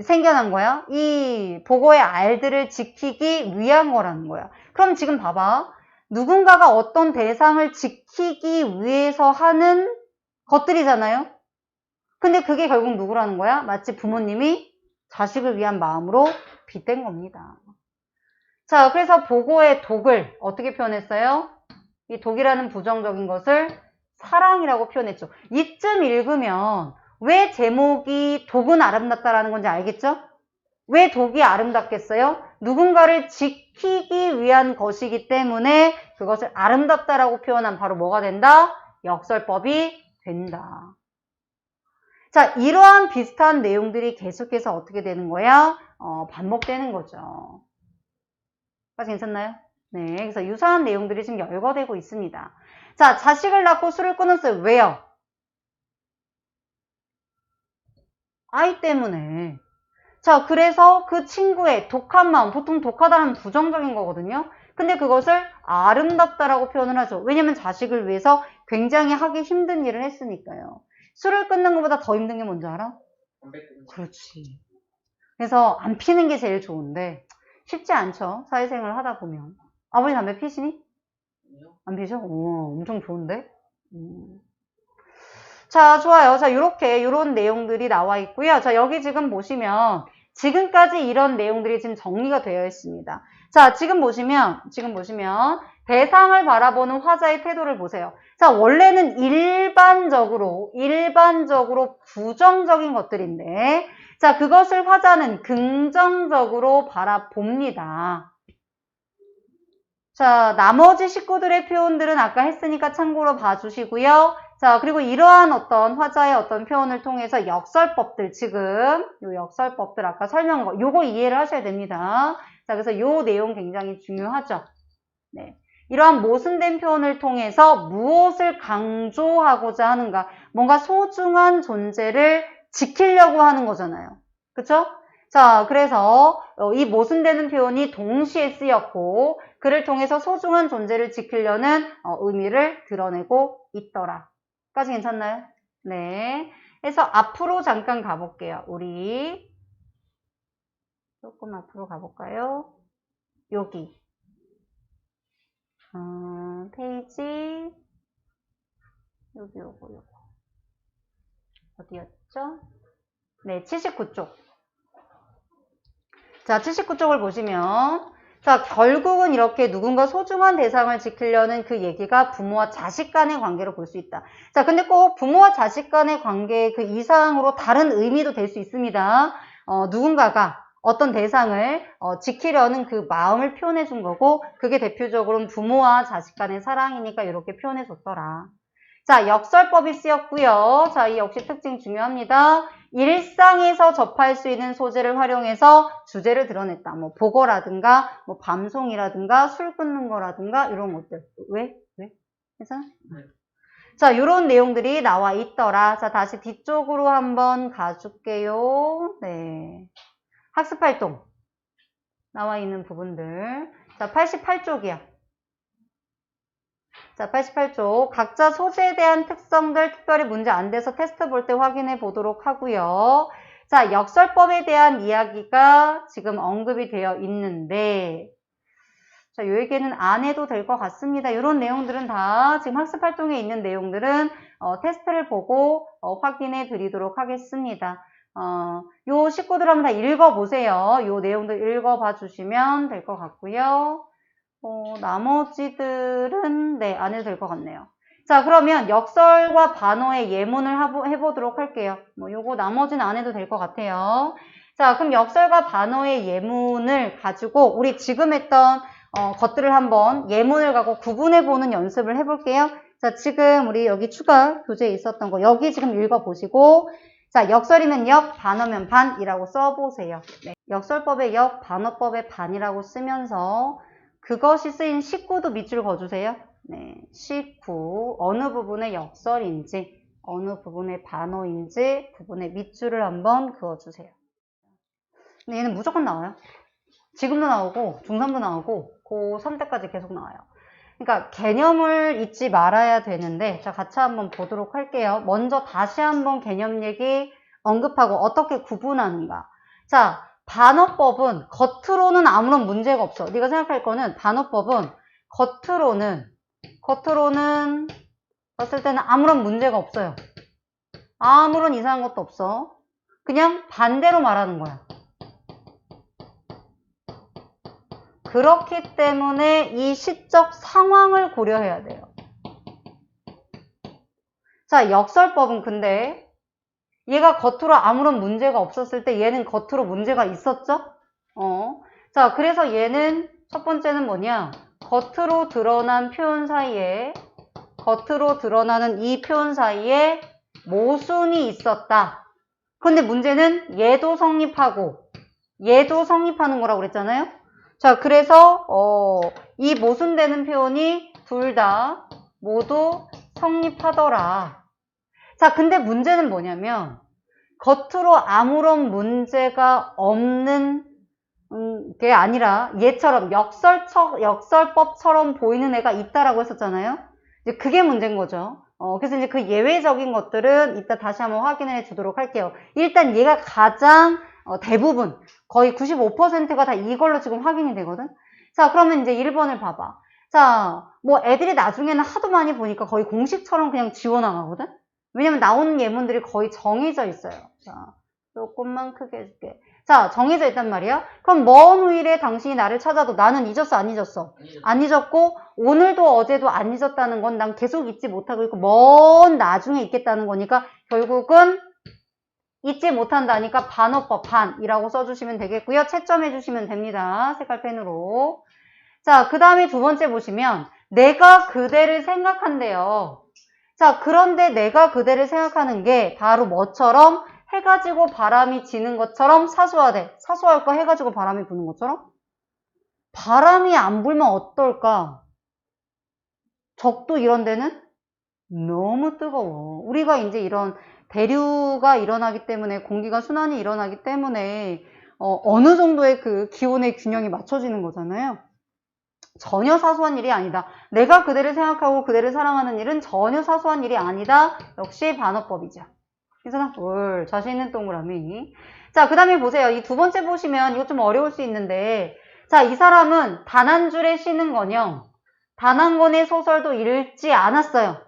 생겨난 거야? 이 보고의 알들을 지키기 위한 거라는 거야. 그럼 지금 봐봐. 누군가가 어떤 대상을 지키기 위해서 하는 것들이잖아요. 근데 그게 결국 누구라는 거야? 마치 부모님이 자식을 위한 마음으로 빗댄 겁니다. 자, 그래서 보고의 독을 어떻게 표현했어요? 이 독이라는 부정적인 것을 사랑이라고 표현했죠. 이쯤 읽으면 왜 제목이 독은 아름답다라는 건지 알겠죠? 왜 독이 아름답겠어요? 누군가를 지키기 위한 것이기 때문에 그것을 아름답다라고 표현한 바로 뭐가 된다? 역설법이 된다. 자, 이러한 비슷한 내용들이 계속해서 어떻게 되는 거야? 반복되는 거죠. 까지 괜찮나요? 네, 그래서 유사한 내용들이 지금 열거되고 있습니다. 자, 자식을 낳고 술을 끊었어요. 왜요? 아이 때문에. 자, 그래서 그 친구의 독한 마음, 보통 독하다는 부정적인 거거든요. 근데 그것을 아름답다라고 표현을 하죠. 왜냐면 자식을 위해서 굉장히 하기 힘든 일을 했으니까요. 술을 끊는 것보다 더 힘든 게 뭔지 알아? 담배 끊는 거. 그렇지. 그래서 안 피는 게 제일 좋은데 쉽지 않죠. 사회생활을 하다 보면. 아버지 담배 피시니? 아니요? 안 피셔? 오, 엄청 좋은데? 자, 좋아요. 자, 요런 내용들이 나와 있고요. 자, 여기 지금 보시면 지금까지 이런 내용들이 지금 정리가 되어 있습니다. 자, 지금 보시면 대상을 바라보는 화자의 태도를 보세요. 자, 원래는 일반적으로 부정적인 것들인데, 자, 그것을 화자는 긍정적으로 바라봅니다. 자, 나머지 식구들의 표현들은 아까 했으니까 참고로 봐주시고요. 자, 그리고 이러한 어떤 화자의 어떤 표현을 통해서 역설법들, 지금 요 역설법들 아까 설명한 거, 요거 이해를 하셔야 됩니다. 자, 그래서 요 내용 굉장히 중요하죠. 네. 이러한 모순된 표현을 통해서 무엇을 강조하고자 하는가? 뭔가 소중한 존재를 지키려고 하는 거잖아요. 그쵸? 자, 그래서 이 모순되는 표현이 동시에 쓰였고 그를 통해서 소중한 존재를 지키려는 의미를 드러내고 있더라. 까지 괜찮나요? 네. 그래서 앞으로 잠깐 가볼게요. 우리 조금 앞으로 가볼까요? 여기. 페이지 요거 어디였죠? 네, 79쪽. 자, 79쪽을 보시면 자, 결국은 이렇게 누군가 소중한 대상을 지키려는 그 얘기가 부모와 자식 간의 관계로 볼 수 있다. 자, 근데 꼭 부모와 자식 간의 관계 그 이상으로 다른 의미도 될 수 있습니다. 누군가가 어떤 대상을 지키려는 그 마음을 표현해 준 거고 그게 대표적으로는 부모와 자식 간의 사랑이니까 이렇게 표현해 줬더라. 자, 역설법이 쓰였고요. 자, 이 역시 특징 중요합니다. 일상에서 접할 수 있는 소재를 활용해서 주제를 드러냈다. 뭐 보거라든가 뭐 밤송이라든가 술 끊는 거라든가 이런 것들. 왜? 그래서 네. 자, 이런 내용들이 나와 있더라. 자, 다시 뒤쪽으로 한번 가줄게요. 네. 학습활동 나와 있는 부분들. 자, 88쪽이야. 자, 88쪽. 각자 소재에 대한 특성들 특별히 문제 안 돼서 테스트 볼 때 확인해 보도록 하고요. 자, 역설법에 대한 이야기가 지금 언급이 되어 있는데 자, 요 얘기는 안 해도 될 것 같습니다. 이런 내용들은 다 지금 학습활동에 있는 내용들은 테스트를 보고 확인해 드리도록 하겠습니다. 요 식구들 한번 다 읽어보세요. 요 내용들 읽어봐 주시면 될 것 같고요. 나머지들은 네, 안 해도 될 것 같네요. 자, 그러면 역설과 반어의 예문을 해보도록 할게요. 요거 나머지는 안 해도 될 것 같아요. 자, 그럼 역설과 반어의 예문을 가지고 우리 지금 했던 것들을 한번 예문을 갖고 구분해보는 연습을 해볼게요. 자, 지금 우리 여기 추가 교재에 있었던 거 여기 지금 읽어보시고 자, 역설이면 역, 반어면 반이라고 써보세요. 네, 역설법의 역, 반어법의 반이라고 쓰면서 그것이 쓰인 식구도 밑줄 그어주세요. 네, 식구 어느 부분의 역설인지 어느 부분의 반어인지 부분의 밑줄을 한번 그어주세요. 근데 얘는 무조건 나와요. 지금도 나오고 중3도 나오고 고3 때까지 계속 나와요. 그러니까 개념을 잊지 말아야 되는데 자, 같이 한번 보도록 할게요. 먼저 다시 한번 개념 얘기 언급하고 어떻게 구분하는가. 자, 반어법은 겉으로는 아무런 문제가 없어. 네가 생각할 거는 반어법은 겉으로는 봤을 때는 아무런 문제가 없어요. 아무런 이상한 것도 없어. 그냥 반대로 말하는 거야. 그렇기 때문에 이 시적 상황을 고려해야 돼요. 자, 역설법은 근데 얘가 겉으로 아무런 문제가 없었을 때 얘는 겉으로 문제가 있었죠? 자, 그래서 얘는 첫 번째는 뭐냐? 겉으로 드러난 표현 사이에 겉으로 드러나는 이 표현 사이에 모순이 있었다. 근데 문제는 얘도 성립하고 얘도 성립하는 거라고 그랬잖아요? 자, 그래서 이 모순되는 표현이 둘 다 모두 성립하더라. 자, 근데 문제는 뭐냐면 겉으로 아무런 문제가 없는 게 아니라 얘처럼 역설법처럼 보이는 애가 있다라고 했었잖아요. 이제 그게 문제인 거죠. 그래서 이제 그 예외적인 것들은 이따 다시 한번 확인해 주도록 할게요. 일단 얘가 가장 대부분 거의 95%가 다 이걸로 지금 확인이 되거든. 자, 그러면 이제 1번을 봐봐. 자, 뭐 애들이 나중에는 하도 많이 보니까 거의 공식처럼 그냥 지워나가거든. 왜냐면 나오는 예문들이 거의 정해져 있어요. 자, 조금만 크게 해줄게. 자, 정해져 있단 말이야. 그럼 먼 후일에 당신이 나를 찾아도 나는 잊었어, 안 잊었어? 안 잊었고 오늘도 어제도 안 잊었다는 건 난 계속 잊지 못하고 있고 먼 나중에 잊겠다는 거니까 결국은 잊지 못한다니까 반어법 반이라고 써주시면 되겠고요. 채점해 주시면 됩니다. 색깔펜으로. 자, 그 다음에 두 번째 보시면 내가 그대를 생각한대요. 자, 그런데 내가 그대를 생각하는 게 바로 뭐처럼? 해가 지고 바람이 지는 것처럼 사수하대. 사수할까? 해가 지고 바람이 부는 것처럼? 바람이 안 불면 어떨까? 적도 이런 데는 너무 뜨거워. 우리가 이제 이런 대류가 일어나기 때문에 공기가 순환이 일어나기 때문에 어느 정도의 그 기온의 균형이 맞춰지는 거잖아요. 전혀 사소한 일이 아니다. 내가 그대를 생각하고 그대를 사랑하는 일은 전혀 사소한 일이 아니다. 역시 반어법이죠. 괜찮아? 올 자신 있는 동그라미. 자, 그 다음에 보세요. 이 두 번째 보시면 이거 좀 어려울 수 있는데 자, 이 사람은 단 한 줄에 쉬는 거녕 단 한 권의 소설도 읽지 않았어요.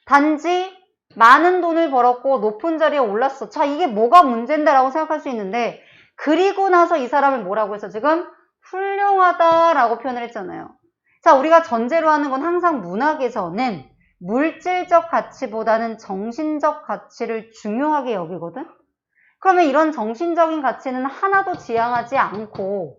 단지 많은 돈을 벌었고 높은 자리에 올랐어. 자, 이게 뭐가 문제인데라고 생각할 수 있는데 그리고 나서 이 사람을 뭐라고 해서 지금 훌륭하다라고 표현을 했잖아요. 자, 우리가 전제로 하는 건 항상 문학에서는 물질적 가치보다는 정신적 가치를 중요하게 여기거든? 그러면 이런 정신적인 가치는 하나도 지향하지 않고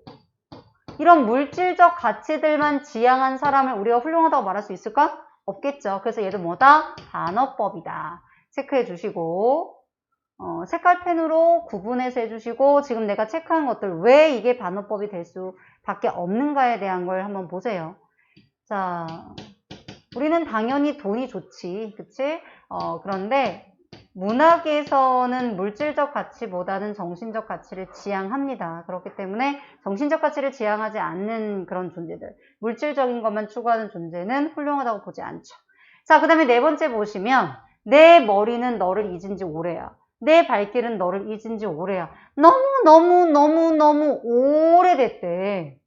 이런 물질적 가치들만 지향한 사람을 우리가 훌륭하다고 말할 수 있을까? 없겠죠. 그래서 얘도 뭐다? 반어법이다. 체크해 주시고 색깔펜으로 구분해서 해주시고 지금 내가 체크한 것들 왜 이게 반어법이 될 수밖에 없는가에 대한 걸 한번 보세요. 자, 우리는 당연히 돈이 좋지, 그치? 그런데 문학에서는 물질적 가치보다는 정신적 가치를 지향합니다. 그렇기 때문에 정신적 가치를 지향하지 않는 그런 존재들, 물질적인 것만 추구하는 존재는 훌륭하다고 보지 않죠. 자, 그 다음에 네 번째 보시면 내 머리는 너를 잊은 지 오래야. 내 발길은 너를 잊은 지 오래야. 너무 오래됐대.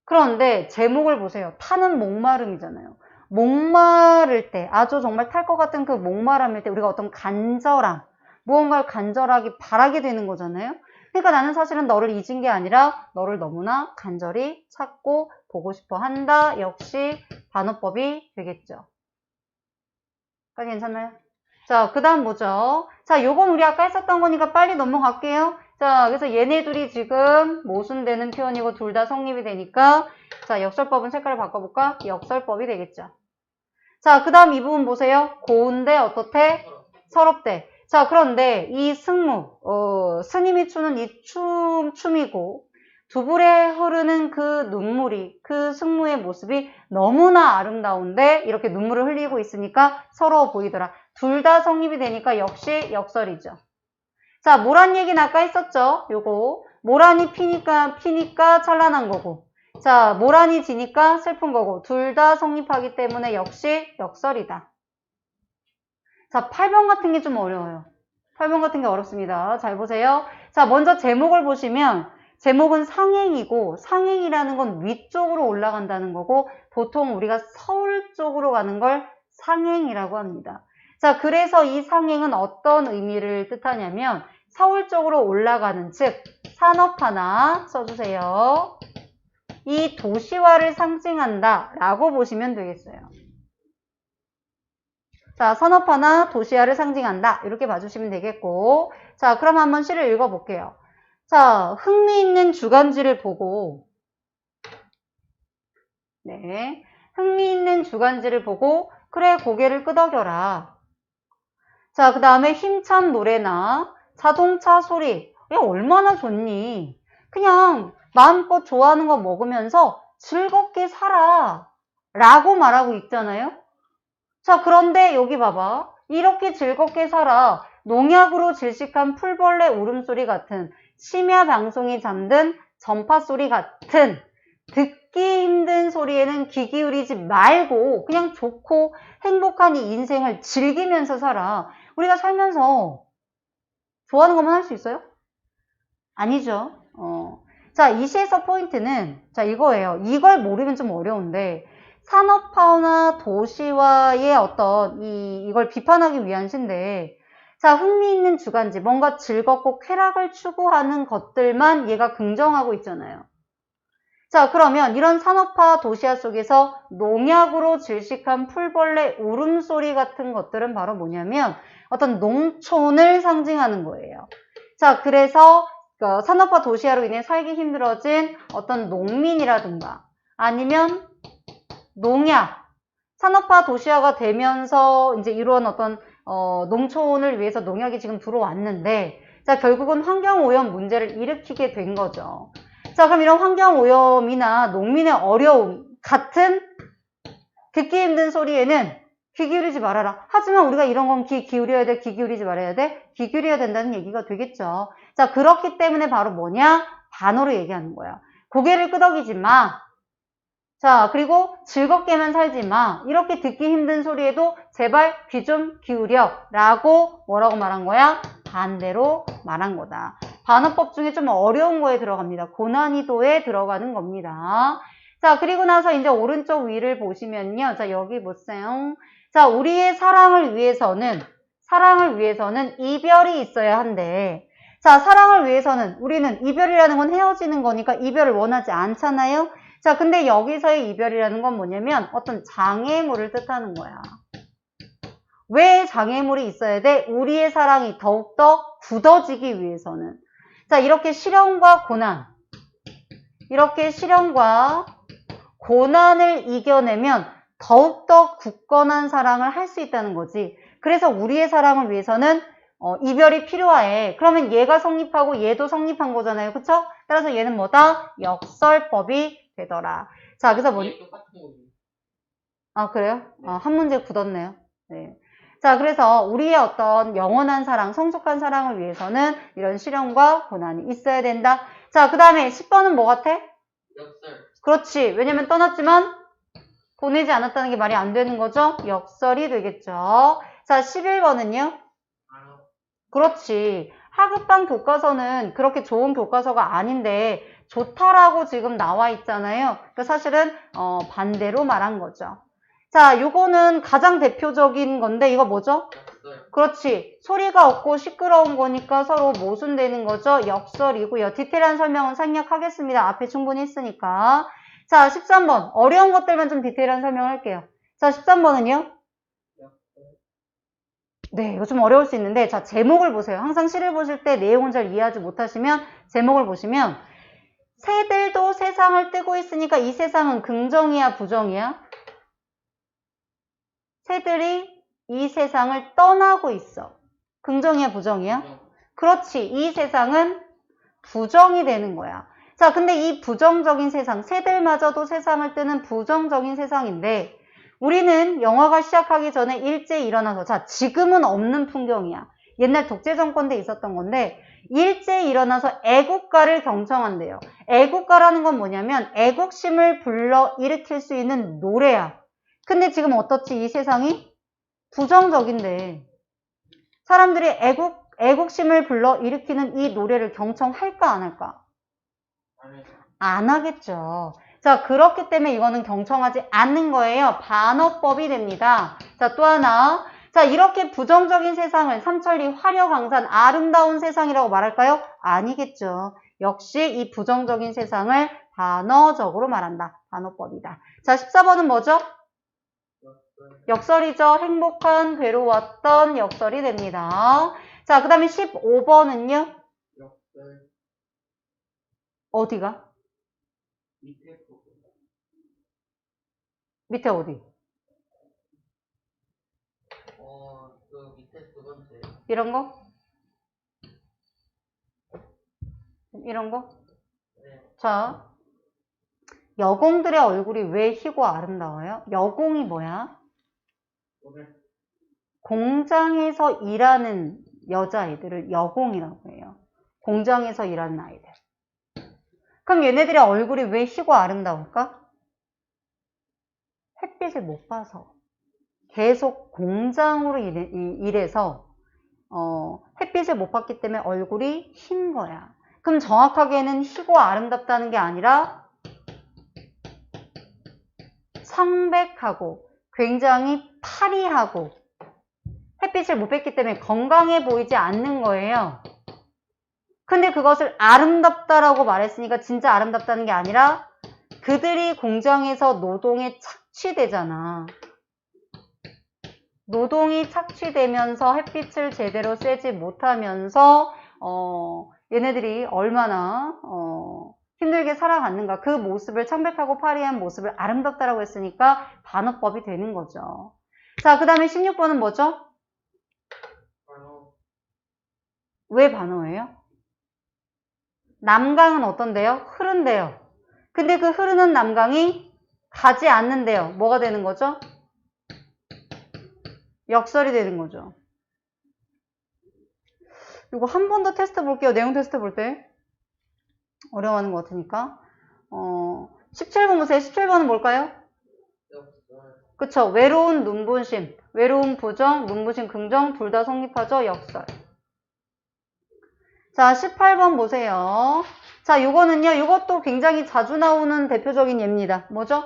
그런데 제목을 보세요. 타는 목마름이잖아요. 목마를 때, 아주 정말 탈 것 같은 그 목마름일 때 우리가 어떤 간절함, 무언가를 간절하게 바라게 되는 거잖아요. 그러니까 나는 사실은 너를 잊은 게 아니라 너를 너무나 간절히 찾고 보고 싶어 한다. 역시 반어법이 되겠죠. 까지 괜찮나요? 자, 그 다음 뭐죠? 자, 요건 우리 아까 했었던 거니까 빨리 넘어갈게요. 자, 그래서 얘네 둘이 지금 모순되는 표현이고 둘 다 성립이 되니까 자, 역설법은 색깔을 바꿔볼까? 역설법이 되겠죠. 자, 그 다음 이 부분 보세요. 고운데 어떻대? 서럽대. 자, 그런데 이 승무, 스님이 추는 이 춤이고 두불에 흐르는 그 눈물이, 그 승무의 모습이 너무나 아름다운데 이렇게 눈물을 흘리고 있으니까 서러워 보이더라. 둘 다 성립이 되니까 역시 역설이죠. 자, 모란 얘기는 아까 했었죠. 요거. 모란이 피니까 찬란한 거고. 자, 모란이 지니까 슬픈 거고. 둘 다 성립하기 때문에 역시 역설이다. 자, 8번 같은 게 좀 어려워요. 8번 같은 게 어렵습니다. 잘 보세요. 자, 먼저 제목을 보시면 제목은 상행이고 상행이라는 건 위쪽으로 올라간다는 거고 보통 우리가 서울 쪽으로 가는 걸 상행이라고 합니다. 자, 그래서 이 상행은 어떤 의미를 뜻하냐면 서울 쪽으로 올라가는, 즉 산업화나 써주세요. 이 도시화를 상징한다 라고 보시면 되겠어요. 자, 산업화나 도시화를 상징한다 이렇게 봐주시면 되겠고, 자, 그럼 한번 시를 읽어볼게요. 자, 흥미있는 주간지를 보고, 네, 흥미있는 주간지를 보고 그래 고개를 끄덕여라. 자, 그 다음에 힘찬 노래나 자동차 소리, 야, 얼마나 좋니? 그냥 마음껏 좋아하는 거 먹으면서 즐겁게 살아 라고 말하고 있잖아요. 자, 그런데 여기 봐봐. 이렇게 즐겁게 살아. 농약으로 질식한 풀벌레 울음소리 같은, 심야 방송이 잠든 전파 소리 같은 듣기 힘든 소리에는 귀 기울이지 말고 그냥 좋고 행복한 이 인생을 즐기면서 살아. 우리가 살면서 좋아하는 것만 할 수 있어요? 아니죠. 자, 이 시에서 포인트는 자 이거예요. 이걸 모르면 좀 어려운데 산업화나 도시화의 어떤 이걸 비판하기 위한 시인데, 자, 흥미있는 주간지, 뭔가 즐겁고 쾌락을 추구하는 것들만 얘가 긍정하고 있잖아요. 자, 그러면 이런 산업화 도시화 속에서 농약으로 질식한 풀벌레 울음소리 같은 것들은 바로 뭐냐면 어떤 농촌을 상징하는 거예요. 자, 그래서 산업화 도시화로 인해 살기 힘들어진 어떤 농민이라든가 아니면 농약, 산업화 도시화가 되면서 이제 이루어진 어떤 농촌을 위해서 농약이 지금 들어왔는데, 자, 결국은 환경오염 문제를 일으키게 된 거죠. 자, 그럼 이런 환경오염이나 농민의 어려움 같은 듣기 힘든 소리에는 귀 기울이지 말아라. 하지만 우리가 이런 건 귀 기울여야 돼, 귀 기울이지 말아야 돼? 귀 기울여야 된다는 얘기가 되겠죠. 자, 그렇기 때문에 바로 뭐냐? 반어로 얘기하는 거야. 고개를 끄덕이지 마. 자, 그리고 즐겁게만 살지 마. 이렇게 듣기 힘든 소리에도 제발 귀 좀 기울여 라고 뭐라고 말한 거야? 반대로 말한 거다. 반어법 중에 좀 어려운 거에 들어갑니다. 고난이도에 들어가는 겁니다. 자, 그리고 나서 이제 오른쪽 위를 보시면요. 자, 여기 보세요. 자, 우리의 사랑을 위해서는 이별이 있어야 한대. 자, 사랑을 위해서는 우리는 이별이라는 건 헤어지는 거니까 이별을 원하지 않잖아요. 자, 근데 여기서의 이별이라는 건 뭐냐면 어떤 장애물을 뜻하는 거야. 왜 장애물이 있어야 돼? 우리의 사랑이 더욱더 굳어지기 위해서는. 자, 이렇게 시련과 고난을 이겨내면 더욱더 굳건한 사랑을 할 수 있다는 거지. 그래서 우리의 사랑을 위해서는 이별이 필요해. 그러면 얘가 성립하고 얘도 성립한 거잖아요. 그쵸? 따라서 얘는 뭐다? 역설법이 되더라. 자, 그래서 아, 그래요? 한 문제 굳었네요. 네. 자, 그래서 우리의 어떤 영원한 사랑, 성숙한 사랑을 위해서는 이런 시련과 고난이 있어야 된다. 자, 그 다음에 10번은 뭐 같아? 역설. 그렇지. 왜냐면 떠났지만 보내지 않았다는 게 말이 안 되는 거죠? 역설이 되겠죠. 자, 11번은요? 그렇지. 하급방 교과서는 그렇게 좋은 교과서가 아닌데 좋다라고 지금 나와 있잖아요. 그러니까 사실은 반대로 말한 거죠. 자, 요거는 가장 대표적인 건데 이거 뭐죠? 역설. 그렇지. 소리가 없고 시끄러운 거니까 서로 모순되는 거죠. 역설이고요. 디테일한 설명은 생략하겠습니다. 앞에 충분히 했으니까. 자, 13번. 어려운 것들만 좀 디테일한 설명을 할게요. 자, 13번은요? 네, 이거 좀 어려울 수 있는데, 자, 제목을 보세요. 항상 시를 보실 때 내용을 잘 이해하지 못하시면 제목을 보시면 새들도 세상을 뜨고 있으니까 이 세상은 긍정이야, 부정이야? 새들이 이 세상을 떠나고 있어. 긍정이야, 부정이야? 그렇지. 이 세상은 부정이 되는 거야. 자, 근데 이 부정적인 세상, 새들마저도 세상을 뜨는 부정적인 세상인데 우리는 영화가 시작하기 전에 일제히 일어나서, 자, 지금은 없는 풍경이야. 옛날 독재정권 때 있었던 건데 일제히 일어나서 애국가를 경청한대요. 애국가라는 건 뭐냐면 애국심을 불러일으킬 수 있는 노래야. 근데 지금 어떻지? 이 세상이 부정적인데 사람들이 애국심을 불러일으키는 이 노래를 경청할까 안 할까? 안 하겠죠. 자, 그렇기 때문에 이거는 경청하지 않는 거예요. 반어법이 됩니다. 자, 또 하나. 자, 이렇게 부정적인 세상을 삼천리 화려강산 아름다운 세상이라고 말할까요? 아니겠죠. 역시 이 부정적인 세상을 반어적으로 말한다. 반어법이다. 자, 14번은 뭐죠? 역설이죠. 행복한, 괴로웠던 역설이 됩니다. 자, 그 다음에 15번은요? 어디가? 밑에 어디? 그 밑에 두 번째. 이런 거? 이런 거? 네. 자, 여공들의 얼굴이 왜 희고 아름다워요? 여공이 뭐야? 공장에서 일하는 여자아이들을 여공이라고 해요. 공장에서 일하는 아이들. 그럼 얘네들의 얼굴이 왜 희고 아름다울까? 햇빛을 못 봐서. 계속 공장으로 일해서 햇빛을 못 봤기 때문에 얼굴이 흰 거야. 그럼 정확하게는 희고 아름답다는 게 아니라 상백하고 굉장히 파리하고 햇빛을 못 뺐기 때문에 건강해 보이지 않는 거예요. 근데 그것을 아름답다라고 말했으니까 진짜 아름답다는 게 아니라 그들이 공장에서 노동에 착취되잖아. 노동이 착취되면서 햇빛을 제대로 쐬지 못하면서 얘네들이 얼마나 힘들게 살아갔는가. 그 모습을 창백하고 파리한 모습을 아름답다라고 했으니까 반어법이 되는 거죠. 자, 그 다음에 16번은 뭐죠? 왜 반어예요? 남강은 어떤데요? 흐른데요. 근데 그 흐르는 남강이 가지 않는데요. 뭐가 되는 거죠? 역설이 되는 거죠. 이거 한 번 더 테스트 볼게요. 내용 테스트 볼 때. 어려워하는 것 같으니까. 17번 보세요. 17번은 뭘까요? 그쵸. 외로운 눈부심. 외로운 부정, 눈부심 긍정 둘 다 성립하죠. 역설. 자, 18번 보세요. 자, 요거는요. 요것도 굉장히 자주 나오는 대표적인 예입니다. 뭐죠?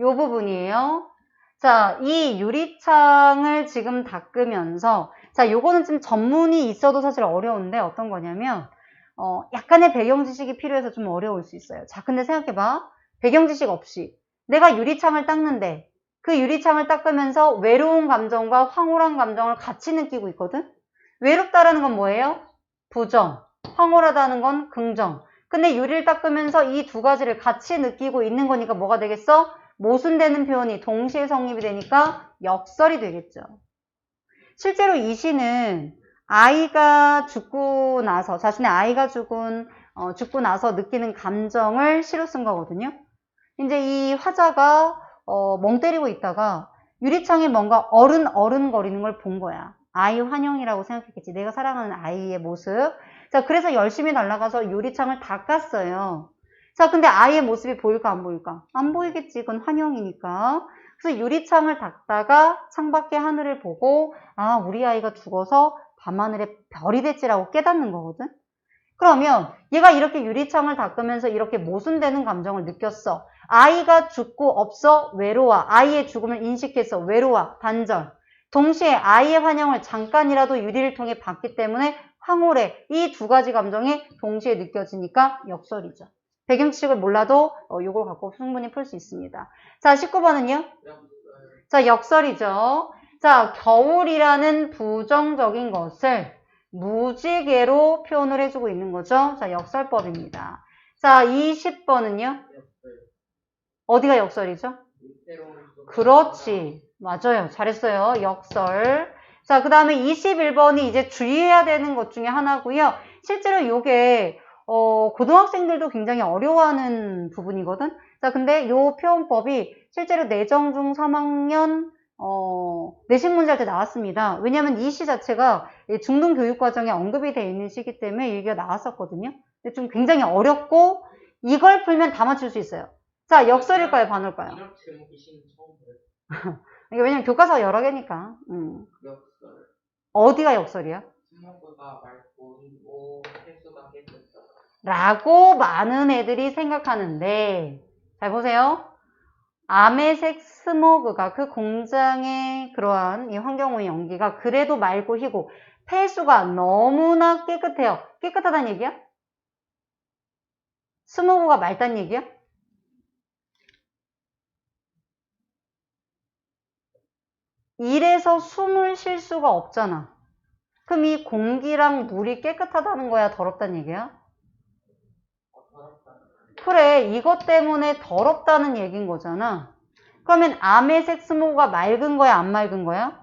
요 부분이에요. 자, 이 유리창을 지금 닦으면서 자, 요거는 좀 전문이 있어도 사실 어려운데 어떤 거냐면 약간의 배경 지식이 필요해서 좀 어려울 수 있어요. 자, 근데 생각해봐. 배경 지식 없이 내가 유리창을 닦는데 그 유리창을 닦으면서 외로운 감정과 황홀한 감정을 같이 느끼고 있거든? 외롭다라는 건 뭐예요? 부정. 황홀하다는 건 긍정. 근데 유리를 닦으면서 이 두 가지를 같이 느끼고 있는 거니까 뭐가 되겠어? 모순되는 표현이 동시에 성립이 되니까 역설이 되겠죠. 실제로 이 시는 아이가 죽고 나서, 자신의 아이가 죽고 나서 느끼는 감정을 시로 쓴 거거든요. 이제 이 화자가 멍 때리고 있다가 유리창에 뭔가 어른거리는 걸 본 거야. 아이 환영이라고 생각했겠지. 내가 사랑하는 아이의 모습. 자, 그래서 열심히 날아가서 유리창을 닦았어요. 자, 근데 아이의 모습이 보일까 안 보일까? 안 보이겠지. 그건 환영이니까. 그래서 유리창을 닦다가 창밖의 하늘을 보고 아, 우리 아이가 죽어서 밤하늘에 별이 됐지라고 깨닫는 거거든. 그러면 얘가 이렇게 유리창을 닦으면서 이렇게 모순되는 감정을 느꼈어. 아이가 죽고 없어 외로워. 아이의 죽음을 인식해서 외로워. 단절. 동시에 아이의 환영을 잠깐이라도 유리를 통해 봤기 때문에 황홀해. 이 두 가지 감정이 동시에 느껴지니까 역설이죠. 배경지식을 몰라도 이걸 갖고 충분히 풀 수 있습니다. 자, 19번은요? 자, 역설이죠. 자, 겨울이라는 부정적인 것을 무지개로 표현을 해주고 있는 거죠. 자, 역설법입니다. 자, 20번은요? 어디가 역설이죠? 그렇지. 맞아요. 잘했어요. 역설. 자, 그 다음에 21번이 이제 주의해야 되는 것 중에 하나고요. 실제로 이게 고등학생들도 굉장히 어려워하는 부분이거든. 자, 근데 이 표현법이 실제로 내정중 3학년 내신 문제 할 때 나왔습니다. 왜냐하면 이 시 자체가 중등 교육 과정에 언급이 되어 있는 시기 때문에 얘기가 나왔었거든요. 근데 좀 굉장히 어렵고 이걸 풀면 다 맞출 수 있어요. 자, 역설일까요? 반올까요? 이렇게 이신 처음 들어요. 왜냐면 교과서 여러 개니까. 역설. 어디가 역설이야? 승모가 맑고 오 횟수가 깨끗하다. 라고 많은 애들이 생각하는데, 잘 보세요. 아메색 스모그가 그 공장의 그러한 이 환경오염 연기가 그래도 맑고 희고 폐수가 너무나 깨끗해요. 깨끗하다는 얘기야? 스모그가 맑다는 얘기야? 이래서 숨을 쉴 수가 없잖아. 그럼 이 공기랑 물이 깨끗하다는 거야? 더럽다는 얘기야? 그래, 이것 때문에 더럽다는 얘기인 거잖아. 그러면 아메색 스모그가 맑은 거야? 안 맑은 거야?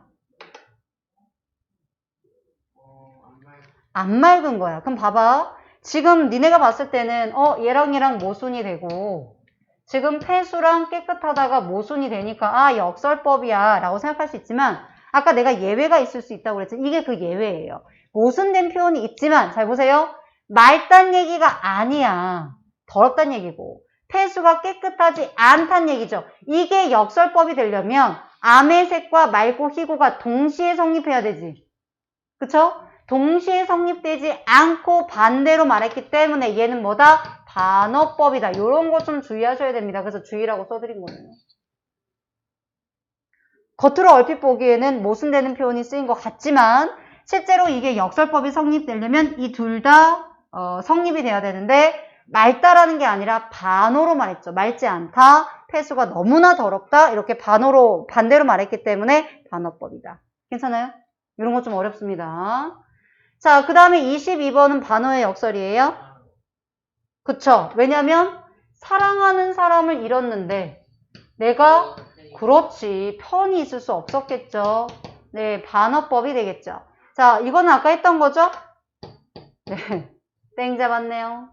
안 맑은 거야. 그럼 봐봐. 지금 니네가 봤을 때는 얘랑 얘랑 모순이 되고 지금 폐수랑 깨끗하다가 모순이 되니까 아 역설법이야 라고 생각할 수 있지만 아까 내가 예외가 있을 수 있다고 그랬지. 이게 그 예외예요. 모순된 표현이 있지만 잘 보세요. 맑단 얘기가 아니야. 더럽단 얘기고 폐수가 깨끗하지 않단 얘기죠. 이게 역설법이 되려면 아메색과 맑고 희고가 동시에 성립해야 되지. 그쵸? 동시에 성립되지 않고 반대로 말했기 때문에 얘는 뭐다? 반어법이다. 이런 거 좀 주의하셔야 됩니다. 그래서 주의라고 써드린 거예요. 겉으로 얼핏 보기에는 모순되는 표현이 쓰인 것 같지만 실제로 이게 역설법이 성립되려면 이 둘 다 성립이 돼야 되는데 맑다라는 게 아니라 반어로 말했죠. 맑지 않다. 폐수가 너무나 더럽다. 이렇게 반대로 말했기 때문에 반어법이다. 괜찮아요? 이런 거 좀 어렵습니다. 자, 그 다음에 22번은 반어의 역설이에요. 그쵸? 왜냐면 사랑하는 사람을 잃었는데 내가 그렇지 편히 있을 수 없었겠죠. 네, 반어법이 되겠죠. 자, 이거는 아까 했던 거죠? 네, 땡 잡았네요.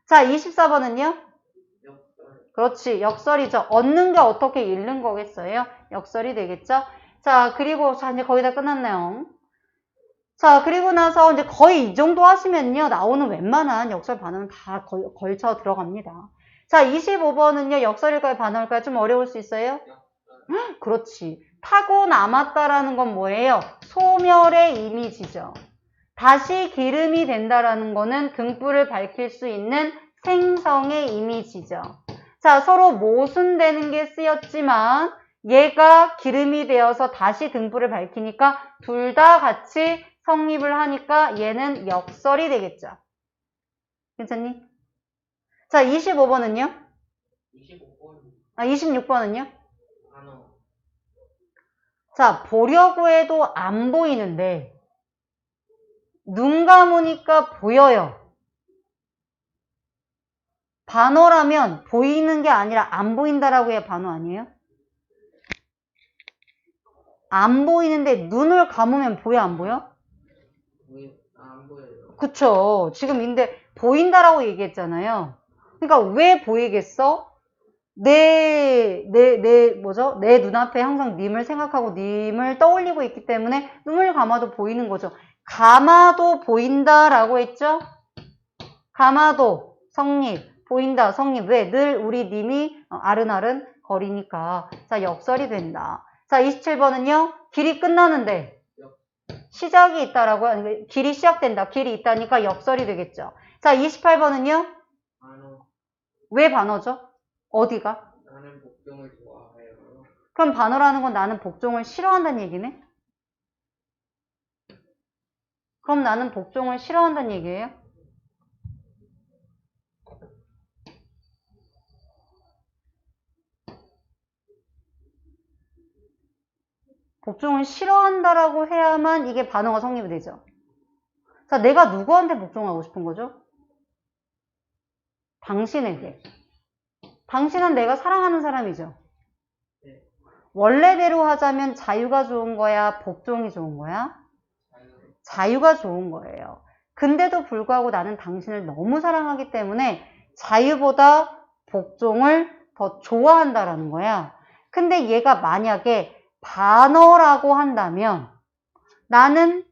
자, 24번은요? 그렇지, 역설이죠. 얻는 게 어떻게 잃는 거겠어요? 역설이 되겠죠? 자, 그리고 자 이제 거의 다 끝났네요. 자, 그리고 나서 이제 거의 이 정도 하시면요. 나오는 웬만한 역설 반응은 다 걸쳐 들어갑니다. 자, 25번은요. 역설일까요? 반어일까요? 좀 어려울 수 있어요? 그렇지. 타고 남았다라는 건 뭐예요? 소멸의 이미지죠. 다시 기름이 된다라는 거는 등불을 밝힐 수 있는 생성의 이미지죠. 자, 서로 모순되는 게 쓰였지만 얘가 기름이 되어서 다시 등불을 밝히니까 둘 다 같이 성립을 하니까 얘는 역설이 되겠죠. 괜찮니? 자, 25번은요? 26번은요? 자, 보려고 해도 안 보이는데 눈 감으니까 보여요. 반어라면 보이는 게 아니라 안 보인다라고 해야 반어 아니에요? 안 보이는데 눈을 감으면 보여 안 보여? 안 보여요. 그쵸. 지금 근데 보인다라고 얘기했잖아요. 그러니까 왜 보이겠어? 내 눈앞에 항상 님을 생각하고 님을 떠올리고 있기 때문에 눈을 감아도 보이는 거죠. 감아도 보인다라고 했죠? 감아도 성립, 보인다, 성립. 왜? 늘 우리 님이 아른아른 거리니까. 자, 역설이 된다. 자, 27번은요. 길이 끝나는데 시작이 있다라고 하니까 길이 시작된다. 길이 있다니까 역설이 되겠죠. 자, 28번은요. 반어. 왜 반어죠? 어디가? 나는 복종을 좋아해요. 그럼 반어라는 건 나는 복종을 싫어한다는 얘기네? 그럼 나는 복종을 싫어한다는 얘기예요? 복종을 싫어한다라고 해야만 이게 반어가 성립이 되죠. 자, 내가 누구한테 복종하고 싶은 거죠? 당신에게. 당신은 내가 사랑하는 사람이죠. 네. 원래대로 하자면 자유가 좋은 거야? 복종이 좋은 거야? 자유가 좋은 거예요. 근데도 불구하고 나는 당신을 너무 사랑하기 때문에 자유보다 복종을 더 좋아한다라는 거야. 근데 얘가 만약에 반어라고 한다면 나는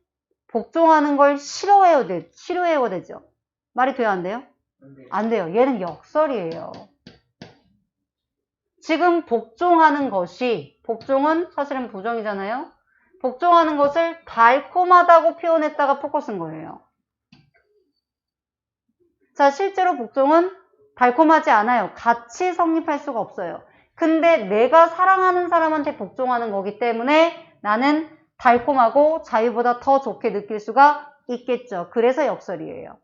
복종하는 걸 싫어해야 되죠. 말이 돼요, 안 돼요? 안 돼요. 얘는 역설이에요. 지금 복종하는 것이, 복종은 사실은 부정이잖아요. 복종하는 것을 달콤하다고 표현했다가 포커스인 거예요. 자, 실제로 복종은 달콤하지 않아요. 같이 성립할 수가 없어요. 근데 내가 사랑하는 사람한테 복종하는 거기 때문에 나는 달콤하고 자유보다 더 좋게 느낄 수가 있겠죠. 그래서 역설이에요.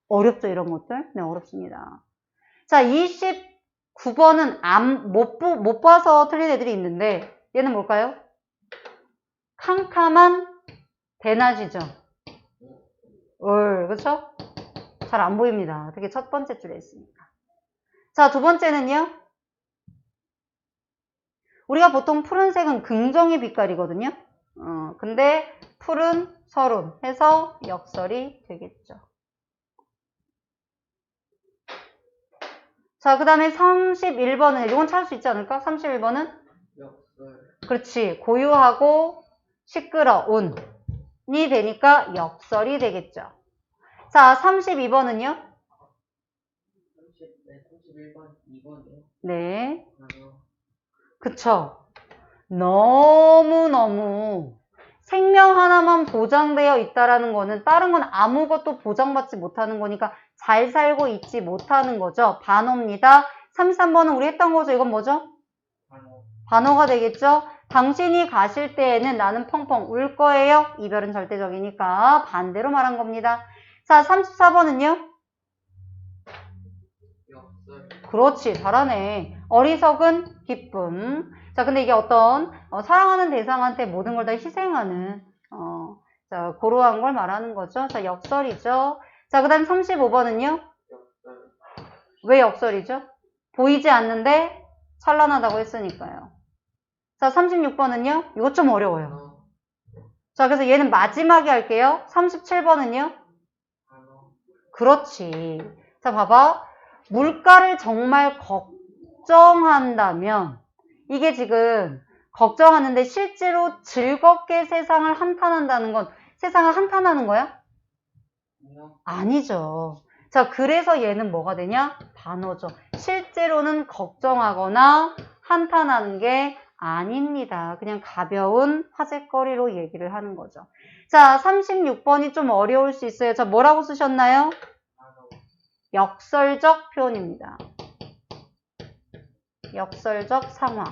어렵죠, 이런 것들? 네, 어렵습니다. 자, 29번은 못 봐서 틀린 애들이 있는데 얘는 뭘까요? 캄캄한 대낮이죠. 그쵸? 잘 안 보입니다. 특히 첫 번째 줄에 있으니까. 자, 두 번째는요. 우리가 보통 푸른색은 긍정의 빛깔이거든요. 근데 푸른 서른 해서 역설이 되겠죠. 자, 그 다음에 31번은 이건 찾을 수 있지 않을까? 31번은? 역설. 그렇지. 고유하고 시끄러운이 되니까 역설이 되겠죠. 자, 32번은요? 31번, 2번이요. 네. 맞아요. 그쵸. 너무너무 생명 하나만 보장되어 있다라는 거는 다른 건 아무것도 보장받지 못하는 거니까 잘 살고 있지 못하는 거죠. 반어입니다. 33번은 우리 했던 거죠. 이건 뭐죠? 반어. 반어가 되겠죠. 당신이 가실 때에는 나는 펑펑 울 거예요. 이별은 절대적이니까 반대로 말한 겁니다. 자, 34번은요? 역설. 그렇지, 잘하네. 어리석은 기쁨. 자, 근데 이게 어떤 사랑하는 대상한테 모든 걸 다 희생하는 자, 고루한 걸 말하는 거죠. 자, 역설이죠. 자, 그 다음 35번은요? 역설. 왜 역설이죠? 보이지 않는데 찬란하다고 했으니까요. 자, 36번은요? 이것 좀 어려워요. 자, 그래서 얘는 마지막에 할게요. 37번은요? 반어. 그렇지. 자, 봐봐. 물가를 정말 걱정한다면 이게 지금 걱정하는데 실제로 즐겁게 세상을 한탄한다는 건 세상을 한탄하는 거야? 아니요. 아니죠. 자, 그래서 얘는 뭐가 되냐? 반어죠. 실제로는 걱정하거나 한탄하는 게 아닙니다. 그냥 가벼운 화제거리로 얘기를 하는 거죠. 자, 36번이 좀 어려울 수 있어요. 자, 뭐라고 쓰셨나요? 반어. 역설적 표현입니다. 역설적 상황.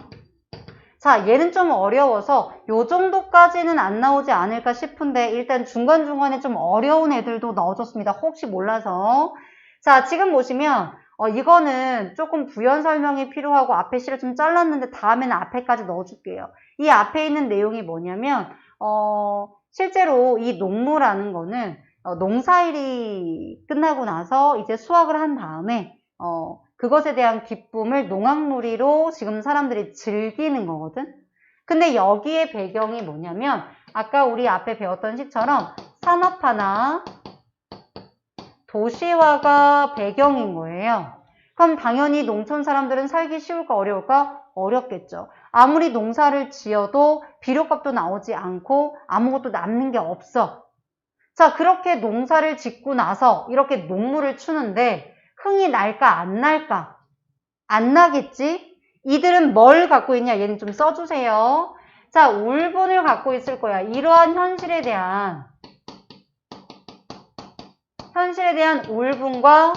자, 얘는 좀 어려워서 요 정도까지는 안 나오지 않을까 싶은데 일단 중간중간에 좀 어려운 애들도 넣어줬습니다. 혹시 몰라서. 자, 지금 보시면 이거는 조금 부연 설명이 필요하고 앞에 실을 좀 잘랐는데 다음에는 앞에까지 넣어줄게요. 이 앞에 있는 내용이 뭐냐면 실제로 이 농무라는 거는 농사일이 끝나고 나서 이제 수확을 한 다음에 그것에 대한 기쁨을 농악놀이로 지금 사람들이 즐기는 거거든. 근데 여기에 배경이 뭐냐면 아까 우리 앞에 배웠던 시처럼 산업화나 도시화가 배경인 거예요. 그럼 당연히 농촌 사람들은 살기 쉬울까 어려울까? 어렵겠죠. 아무리 농사를 지어도 비료값도 나오지 않고 아무것도 남는 게 없어. 자, 그렇게 농사를 짓고 나서 이렇게 농무를 추는데 흥이 날까 안 날까? 안 나겠지? 이들은 뭘 갖고 있냐? 얘는 좀 써주세요. 자, 울분을 갖고 있을 거야. 이러한 현실에 대한 울분과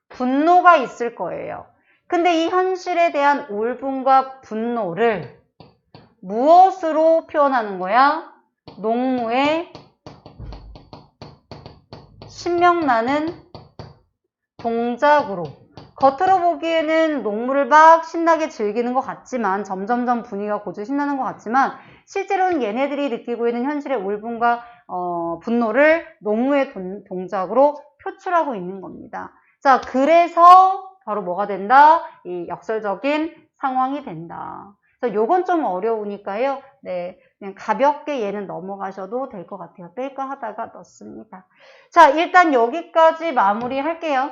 분노가 있을 거예요. 근데 이 현실에 대한 울분과 분노를 무엇으로 표현하는 거야? 농무의 신명나는 동작으로. 겉으로 보기에는 농무를 막 신나게 즐기는 것 같지만 점점점 분위기가 고조 신나는 것 같지만 실제로는 얘네들이 느끼고 있는 현실의 울분과 분노를 농무의 동작으로 표출하고 있는 겁니다. 자, 그래서 바로 뭐가 된다? 이 역설적인 상황이 된다. 그래서 요건 좀 어려우니까요. 네, 그냥 가볍게 얘는 넘어가셔도 될 것 같아요. 뺄까 하다가 넣습니다. 자, 일단 여기까지 마무리 할게요.